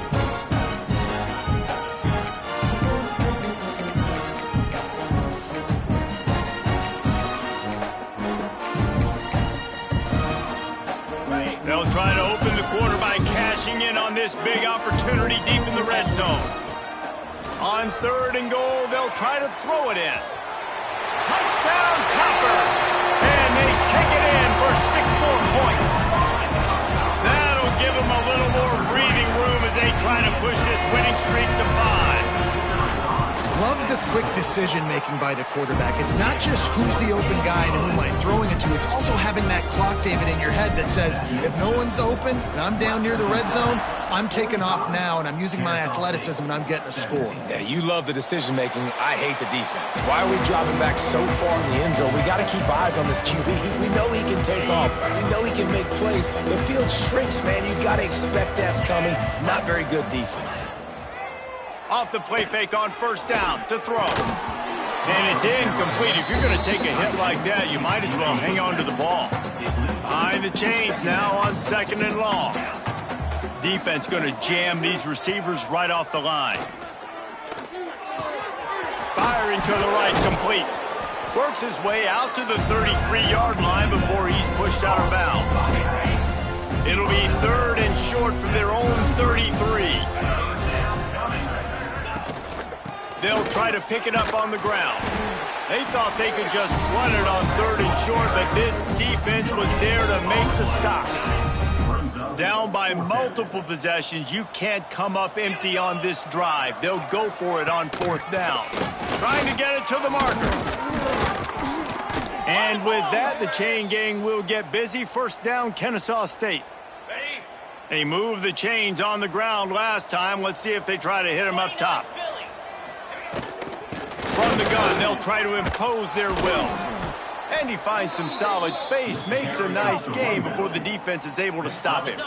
Speaker 1: They'll try to open the quarter by cashing in on this big opportunity deep in the red zone. On 3rd and goal, they'll try to throw it in. Touchdown, Topper! And they take it in for 6 more points. That'll give them a little more breathing room as they try to push this winning streak to 5.
Speaker 2: Love the quick decision-making by the quarterback. It's not just who's the open guy and who am I throwing it to. It's also having that clock, David, in your head that says, if no one's open and I'm down near the red zone, I'm taking off now, and I'm using my athleticism, and I'm getting a score.
Speaker 3: Yeah, you love the decision-making. I hate the defense. Why are we dropping back so far in the end zone? We got to keep eyes on this QB. We know he can take off. We know he can make plays. The field shrinks, man. You got to expect that's coming. Not very good defense.
Speaker 1: Off the play fake on first down to throw. And it's incomplete. If you're going to take a hit like that, you might as well hang on to the ball. Behind the chains now on 2nd and long. Defense going to jam these receivers right off the line. Firing to the right, complete. Works his way out to the 33-yard line before he's pushed out of bounds. It'll be 3rd and short from their own 33. They'll try to pick it up on the ground. They thought they could just run it on 3rd and short, but this defense was there to make the stop. Down by multiple possessions, you can't come up empty on this drive. They'll go for it on 4th down. Trying to get it to the marker. And with that, the chain gang will get busy. 1st down, Kennesaw State. They moved the chains on the ground last time. Let's see if they try to hit them up top. From the gun, they'll try to impose their will. And he finds some solid space, makes a nice game before the defense is able to stop him.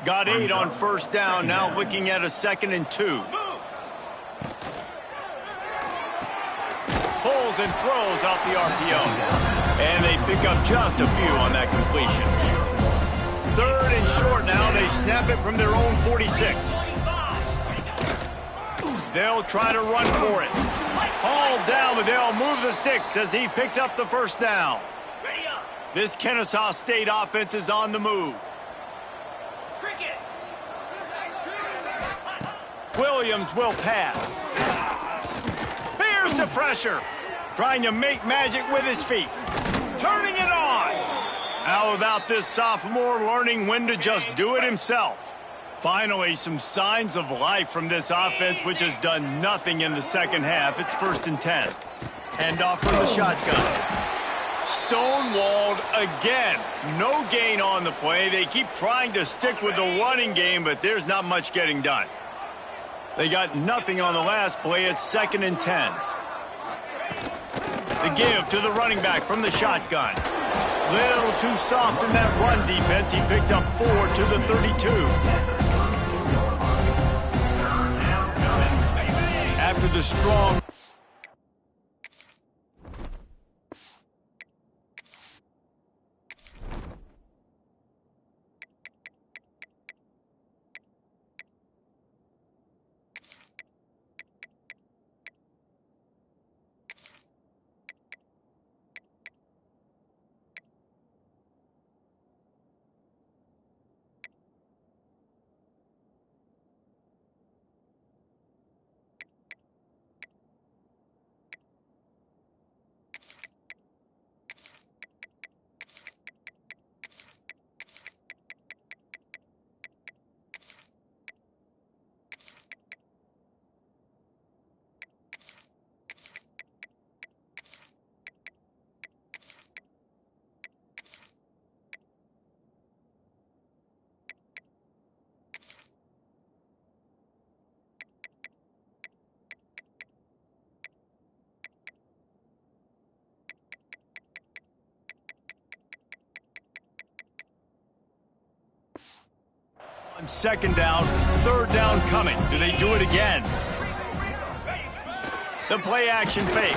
Speaker 1: Got 8 on 1st down, now looking at a 2nd and 2. Pulls and throws off the RPO. And they pick up just a few on that completion. 3rd and short now, they snap it from their own 46. They'll try to run for it. Hauled down, but they'll move the sticks as he picks up the 1st down. This Kennesaw State offense is on the move. Williams will pass. Fears the pressure. Trying to make magic with his feet. Turning it on. How about this sophomore learning when to just do it himself? Finally, some signs of life from this offense, which has done nothing in the 2nd half. It's 1st and 10. Handoff from the shotgun. Stonewalled again. No gain on the play. They keep trying to stick with the running game, but there's not much getting done. They got nothing on the last play. It's 2nd and 10. The give to the running back from the shotgun. Little too soft in that run defense. He picks up 4 to the 32. After the strong... On 2nd down, 3rd down coming. Do they do it again? The play action fake.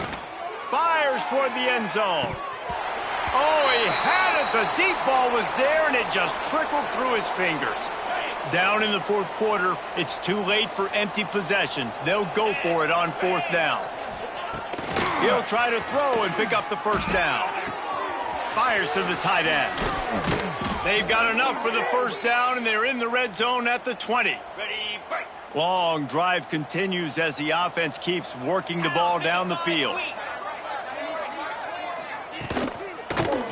Speaker 1: Fires toward the end zone. Oh, he had it. The deep ball was there, and it just trickled through his fingers. Down in the 4th quarter, it's too late for empty possessions. They'll go for it on 4th down. He'll try to throw and pick up the 1st down. Fires to the tight end. They've got enough for the 1st down, and they're in the red zone at the 20. Long drive continues as the offense keeps working the ball down the field.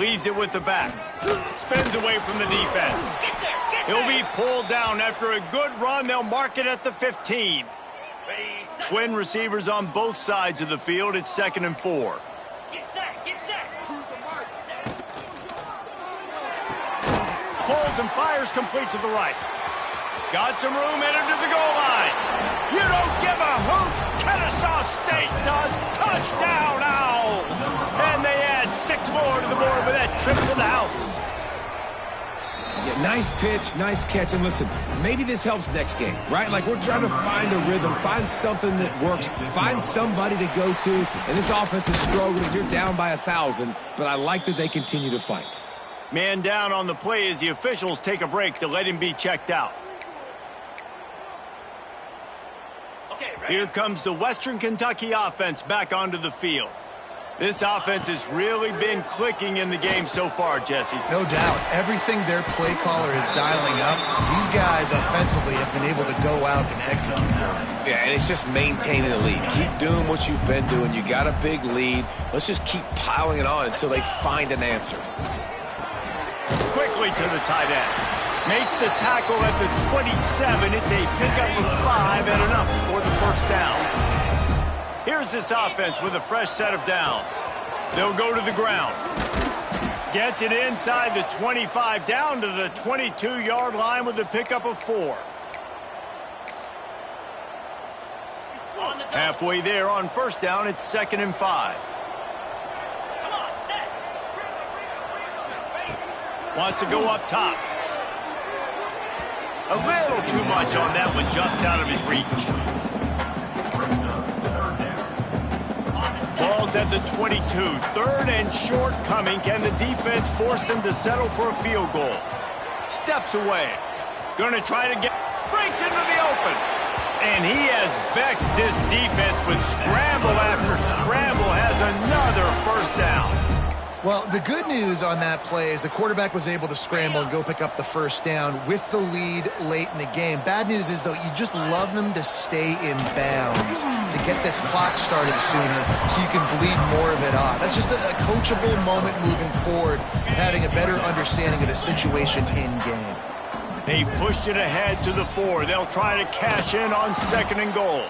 Speaker 1: Leaves it with the back. Spins away from the defense. He'll be pulled down after a good run. They'll mark it at the 15. Twin receivers on both sides of the field. It's 2nd and 4.
Speaker 7: Get set, get set.
Speaker 1: Pulls and fires complete to the right. Got some room, entered to the goal line. You don't give a hoot. Kennesaw State does. Touchdown, Owls. And they add 6 more to the board with that trip to the house.
Speaker 3: Yeah, nice pitch, nice catch. And listen, maybe this helps next game, right? Like, we're trying to find a rhythm, find something that works, find somebody to go to. And this offense is struggling. You're down by 1,000, but I like that they continue to fight.
Speaker 1: Man down on the play as the officials take a break to let him be checked out.
Speaker 7: Okay, ready?
Speaker 1: Here comes the Western Kentucky offense back onto the field. This offense has really been clicking in the game so far, Jesse.
Speaker 2: No doubt. Everything their play caller is dialing up, these guys offensively have been able to go out and execute.
Speaker 3: Yeah, and it's just maintaining the lead. Keep doing what you've been doing. You got a big lead. Let's just keep piling it on until they find an answer.
Speaker 1: Quickly to the tight end. Makes the tackle at the 27. It's a pickup of 5 and enough for the first down. Here's this offense with a fresh set of downs. They'll go to the ground. Gets it inside the 25, down to the 22-yard line with a pickup of 4. Halfway there on first down, it's 2nd and 5.
Speaker 7: Come on, set.
Speaker 1: Wants to go up top. A little too much on that one, just out of his reach. Ball's at the 22. 3rd and short coming. Can the defense force him to settle for a field goal? Steps away. Going to try to get... Breaks into the open. And he has vexed this defense with scramble after scramble. Has another first down.
Speaker 2: Well, the good news on that play is the quarterback was able to scramble and go pick up the first down with the lead late in the game. Bad news is, though, you just love them to stay in bounds to get this clock started sooner so you can bleed more of it off. That's just a coachable moment moving forward, having a better understanding of the situation in game.
Speaker 1: They've pushed it ahead to the 4. They'll try to cash in on 2nd and goal.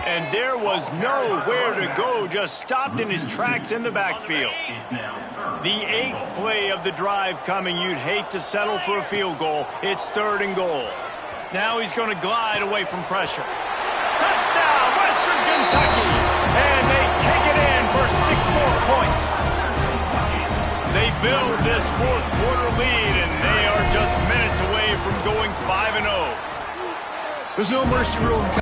Speaker 1: And there was nowhere to go, just stopped in his tracks in the backfield. The 8th play of the drive coming. You'd hate to settle for a field goal. It's 3rd and goal. Now he's going to glide away from pressure. Touchdown, Western Kentucky! And they take it in for 6 more points. They build this 4th quarter lead, and they are just minutes away from going 5-0.
Speaker 2: There's no mercy rule in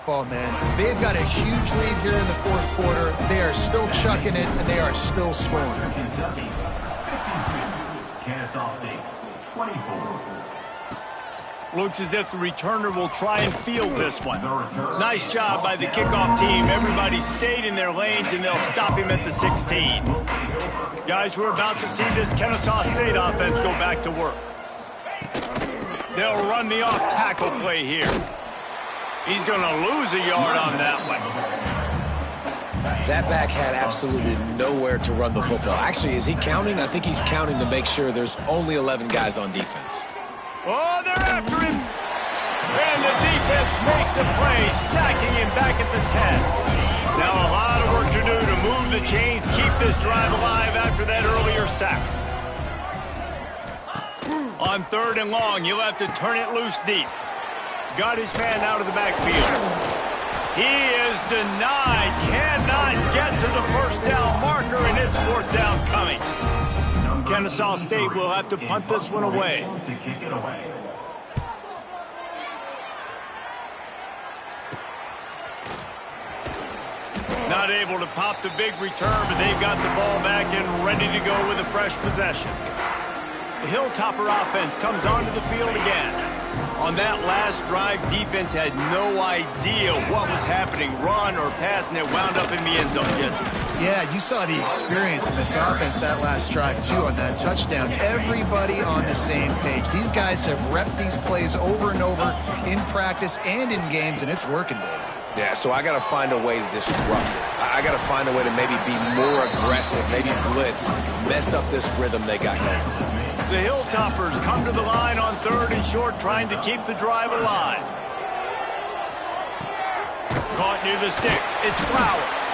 Speaker 2: ball, man. They've got a huge lead here in the 4th quarter. They are still chucking it, and they are still scoring.
Speaker 5: Kentucky, 52. Kennesaw State, 24.
Speaker 1: Looks as if the returner will try and field this one. Nice job by the kickoff team. Everybody stayed in their lanes, and they'll stop him at the 16. Guys, we're about to see this Kennesaw State offense go back to work. They'll run the off-tackle play here. He's going to lose a yard on that one.
Speaker 3: That back had absolutely nowhere to run the football. Actually, is he counting? I think he's counting to make sure there's only 11 guys on defense.
Speaker 1: Oh, they're after him. And the defense makes a play, sacking him back at the 10. Now a lot of work to do to move the chains, keep this drive alive after that earlier sack. On 3rd and long, he'll have to turn it loose deep. Got his man out of the backfield. He is denied. Cannot get to the first down marker, and it's 4th down coming. Kennesaw State will have to punt this one away.
Speaker 5: To kick it away.
Speaker 1: Not able to pop the big return, but they've got the ball back and ready to go with a fresh possession. The Hilltopper offense comes onto the field again. On that last drive, defense had no idea what was happening, run or pass, and it wound up in the end zone, Jesse.
Speaker 2: Yeah, you saw the experience in this offense that last drive, too, on that touchdown. Everybody on the same page. These guys have repped these plays over and over in practice and in games, and it's working, Dave.
Speaker 3: Yeah, so I got to find a way to disrupt it. I got to find a way to maybe be more aggressive, maybe blitz, mess up this rhythm they got going.
Speaker 1: The Hilltoppers come to the line on 3rd and short, trying to keep the drive alive. Caught near the sticks. It's Flowers.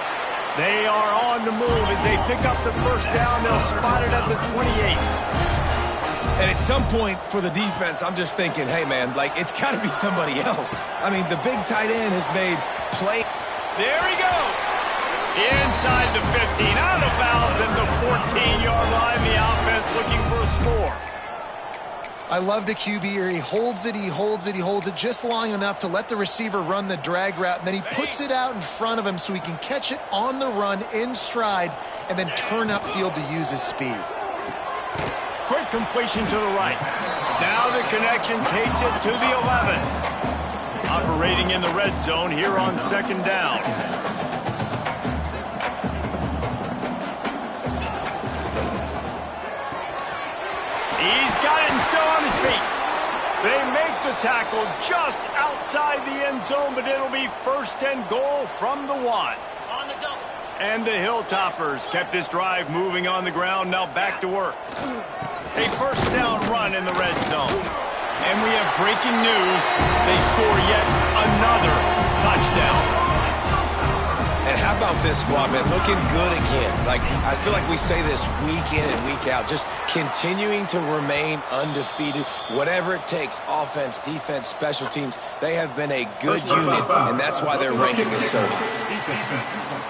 Speaker 1: They are on the move as they pick up the first down. They'll spot it at the 28.
Speaker 3: And at some point for the defense, I'm just thinking, hey, man, like, it's got to be somebody else. I mean, the big tight end has made play.
Speaker 1: There he goes. Inside the 15, out of bounds at the 14-yard line. The offense looking for a score.
Speaker 2: I love the QB here. He holds it, he holds it, he holds it just long enough to let the receiver run the drag route, and then he puts it out in front of him so he can catch it on the run in stride and then turn upfield to use his speed.
Speaker 1: Quick completion to the right. Now the connection takes it to the 11. Operating in the red zone here on 2nd down. He's got it and still on his feet. They make the tackle just outside the end zone, but it'll be 1st and goal from the 1.
Speaker 7: On the double.
Speaker 1: And the Hilltoppers kept this drive moving on the ground, now back to work. A 1st down run in the red zone. And we have breaking news. They score yet another touchdown.
Speaker 3: And how about this squad, man? Looking good again. Like, I feel like we say this week in and week out, just continuing to remain undefeated. Whatever it takes, offense, defense, special teams, they have been a good unit, and that's why their ranking is so high.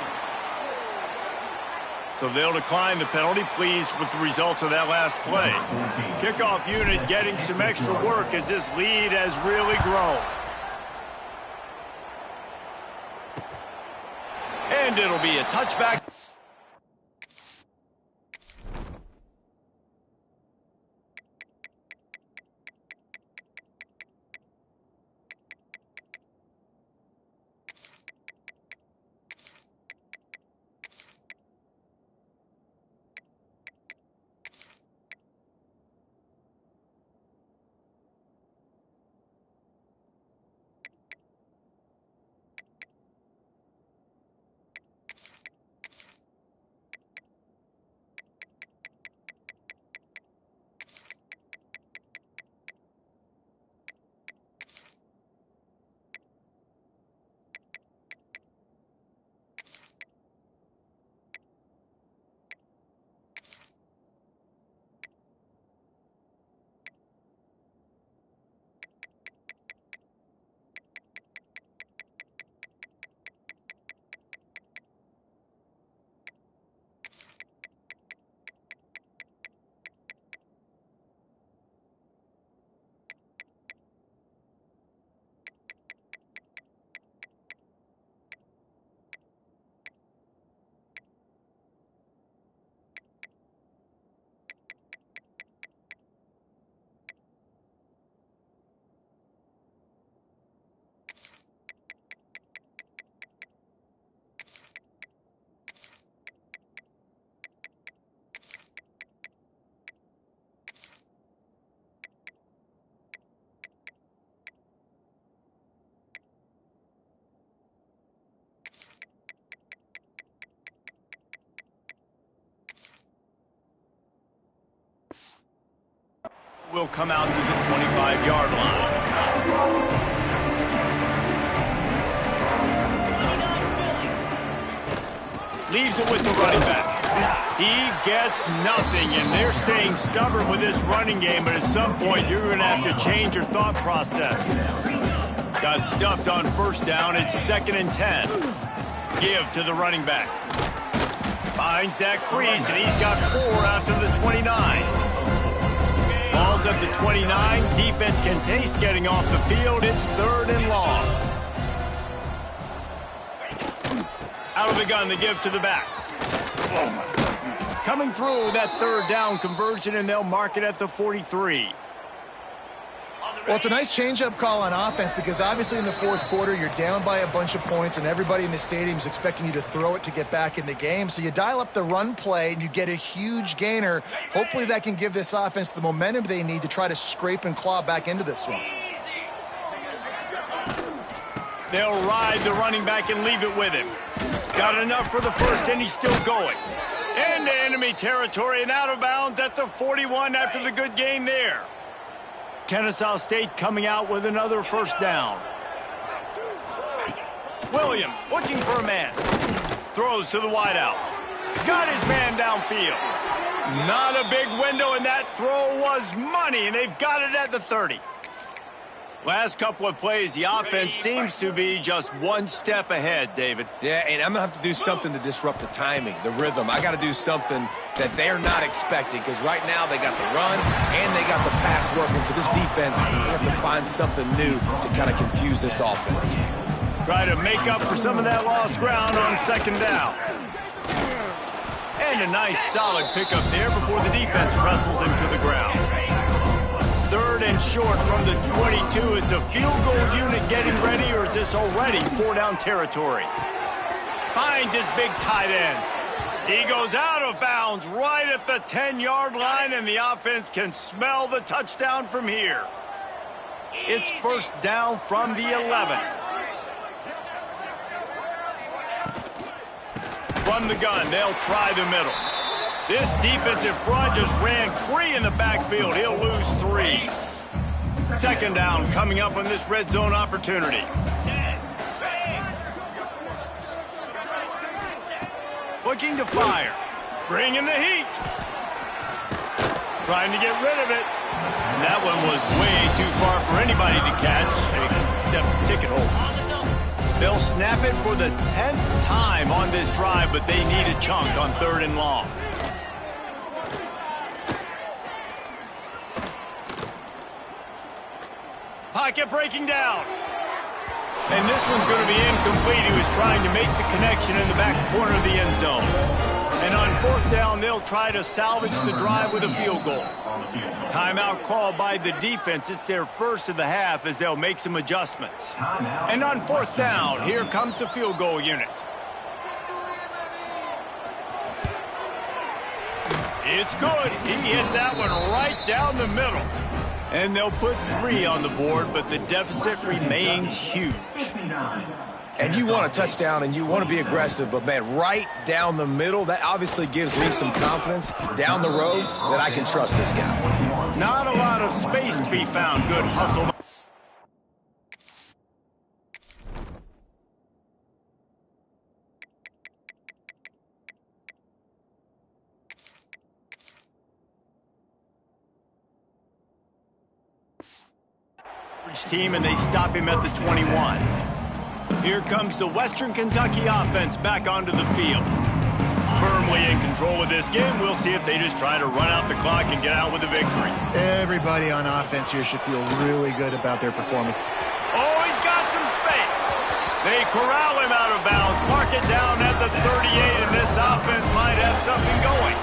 Speaker 1: So they'll decline the penalty, pleased with the results of that last play. Kickoff unit getting some extra work as this lead has really grown. And it'll be a touchback. Will come out to the 25-yard line. Leaves it with the running back. He gets nothing, and they're staying stubborn with this running game, but at some point you're going to have to change your thought process. Got stuffed on 1st down. It's 2nd and 10. Give to the running back. Finds that crease, and he's got 4 out to the 29. Ball's at the 29. Defense can taste getting off the field. It's 3rd and long. Out of the gun, the give to the back. Coming through that 3rd down conversion, and they'll mark it at the 43.
Speaker 2: Well, it's a nice change-up call on offense because obviously in the 4th quarter, you're down by a bunch of points and everybody in the stadium is expecting you to throw it to get back in the game. So you dial up the run play and you get a huge gainer. Hopefully that can give this offense the momentum they need to try to scrape and claw back into this one.
Speaker 1: They'll ride the running back and leave it with him. Got enough for the first, and he's still going. Into enemy territory and out of bounds at the 41 after the good gain there. Kennesaw State coming out with another first down. Williams looking for a man. Throws to the wideout. Got his man downfield. Not a big window, and that throw was money, and they've got it at the 30. Last couple of plays, the offense seems to be just one step ahead, David.
Speaker 3: Yeah, and I'm going to have to do something to disrupt the timing, the rhythm. I got to do something that they're not expecting, because right now they got the run and they got the pass working. So this defense, they have to find something new to kind of confuse this offense.
Speaker 1: Try to make up for some of that lost ground on second down. And a nice solid pickup there before the defense wrestles him to the ground. Third and short from the 22. Is the field goal unit getting ready, or is this already four-down territory? Finds his big tight end. He goes out of bounds right at the 10-yard line, and the offense can smell the touchdown from here. It's first down from the 11. From the gun, they'll try the middle. This defensive front just ran free in the backfield. He'll lose 3. Second down coming up on this red zone opportunity. Looking to fire. Bringing the heat. Trying to get rid of it. And that one was way too far for anybody to catch, except ticket holders. They'll snap it for the 10th time on this drive, but they need a chunk on third and long. Pocket breaking down. And this one's going to be incomplete. He was trying to make the connection in the back corner of the end zone. And on fourth down, they'll try to salvage the drive with a field goal. Timeout called by the defense. It's their first of the half as they'll make some adjustments. And on fourth down, here comes the field goal unit. It's good. He hit that one right down the middle. And they'll put 3 on the board, but the deficit remains huge.
Speaker 3: And you want a touchdown and you want to be aggressive, but, man, right down the middle, that obviously gives me some confidence down the road that I can trust this guy.
Speaker 1: Not a lot of space to be found. Good hustle. Team, and they stop him at the 21. Here comes the Western Kentucky offense back onto the field. Firmly in control of this game. We'll see if they just try to run out the clock and get out with a victory.
Speaker 2: Everybody on offense here should feel really good about their performance.
Speaker 1: Oh, he's got some space. They corral him out of bounds, mark it down at the 38, and this offense might have something going.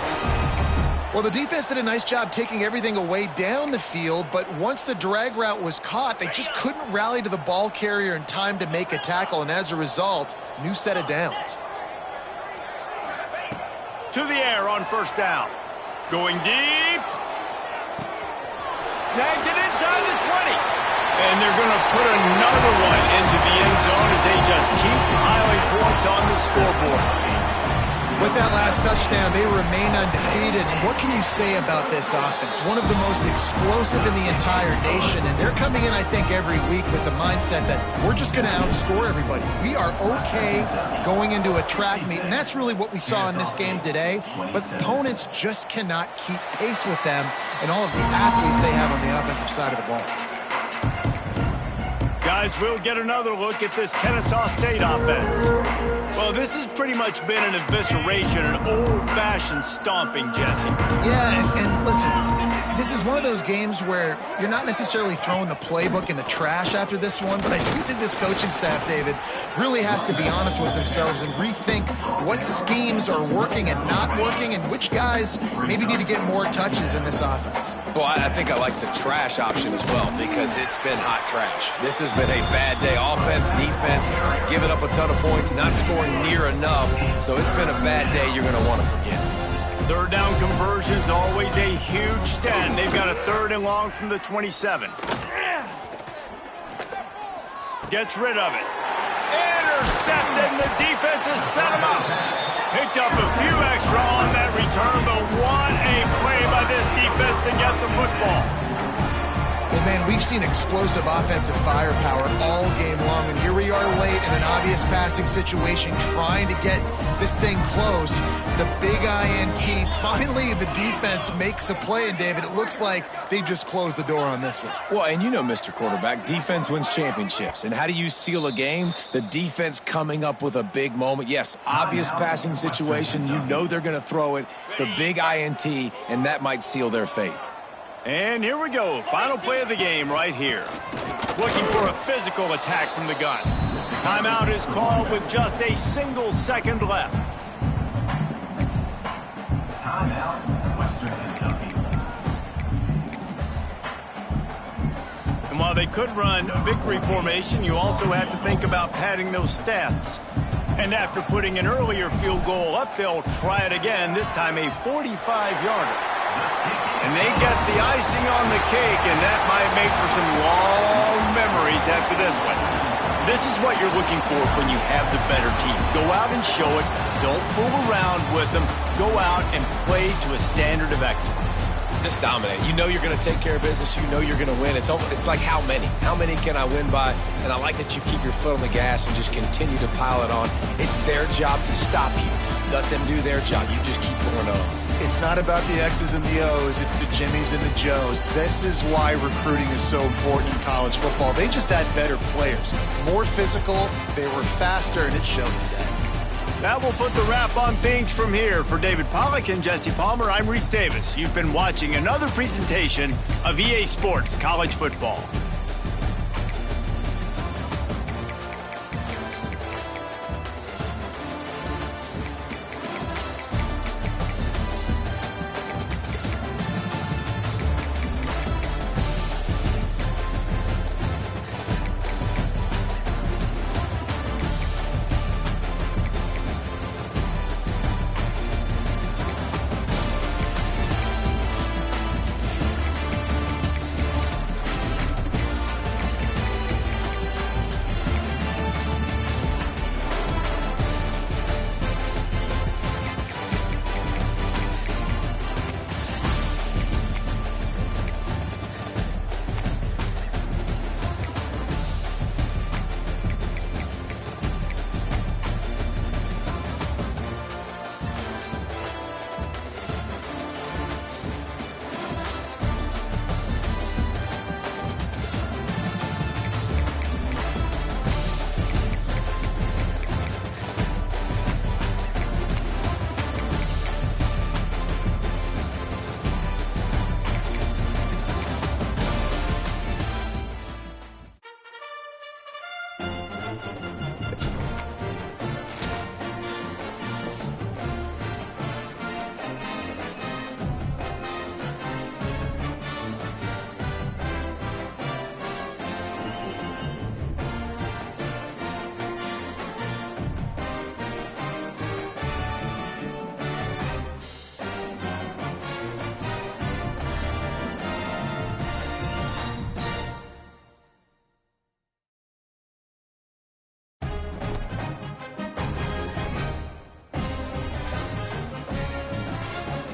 Speaker 2: Well, the defense did a nice job taking everything away down the field, but once the drag route was caught, they just couldn't rally to the ball carrier in time to make a tackle, and as a result, new set of downs.
Speaker 1: To the air on first down. Going deep. Snags it inside the 20. And they're going to put another one into the end zone as they just keep piling points on the scoreboard.
Speaker 2: With that last touchdown, they remain undefeated. And what can you say about this offense? One of the most explosive in the entire nation. And they're coming in, I think, every week with the mindset that we're just going to outscore everybody. We are okay going into a track meet. And that's really what we saw in this game today. But opponents just cannot keep pace with them and all of the athletes they have on the offensive side of the ball.
Speaker 1: Guys, we'll get another look at this Kennesaw State offense. Well, this has pretty much been an evisceration, an old-fashioned stomping, Jesse.
Speaker 2: Yeah, and listen, this is one of those games where you're not necessarily throwing the playbook in the trash after this one, but I do think this coaching staff, David, really has to be honest with themselves and rethink what schemes are working and not working and which guys maybe need to get more touches in this offense.
Speaker 3: Well, I think I like the trash option as well because it's been hot trash. This has been a bad day. Offense, defense, giving up a ton of points, not scoring near enough. So it's been a bad day you're going to want to forget.
Speaker 1: Third down conversion's always a huge stand. They've got a third and long from the 27. Gets rid of it. Intercepted, and the defense has set him up. Picked up a few extra on that return, but what a play by this defense to get the football.
Speaker 2: Well, man, we've seen explosive offensive firepower all game long, and here we are late in an obvious passing situation trying to get this thing close. The big INT, finally the defense makes a play, and David, it looks like they just closed the door on this one.
Speaker 3: Well, and you know, Mr. Quarterback, defense wins championships. And how do you seal a game? The defense coming up with a big moment. Yes, obvious passing situation. You know they're going to throw it. The big INT, and that might seal their fate.
Speaker 1: And here we go. Final play of the game right here. Looking for a physical attack from the gun. Timeout is called with just a single second left.
Speaker 5: Timeout, Western Kentucky.
Speaker 1: And while they could run victory formation, you also have to think about padding those stats. And after putting an earlier field goal up, they'll try it again, this time a 45-yarder. And they get the icing on the cake, and that might make for some long memories after this one. This is what you're looking for when you have the better team. Go out and show it. Don't fool around with them. Go out and play to a standard of excellence.
Speaker 3: Just dominate. You know you're going to take care of business. You know you're going to win. It's like how many? How many can I win by? And I like that you keep your foot on the gas and just continue to pile it on. It's their job to stop you. Let them do their job. You just keep going on.
Speaker 2: It's not about the X's and the O's, it's the Jimmies and the Joes. This is why recruiting is so important in college football. They just had better players, more physical, they were faster, and it showed today.
Speaker 1: That will put the wrap on things from here. For David Pollack and Jesse Palmer, I'm Reese Davis. You've been watching another presentation of EA Sports College Football.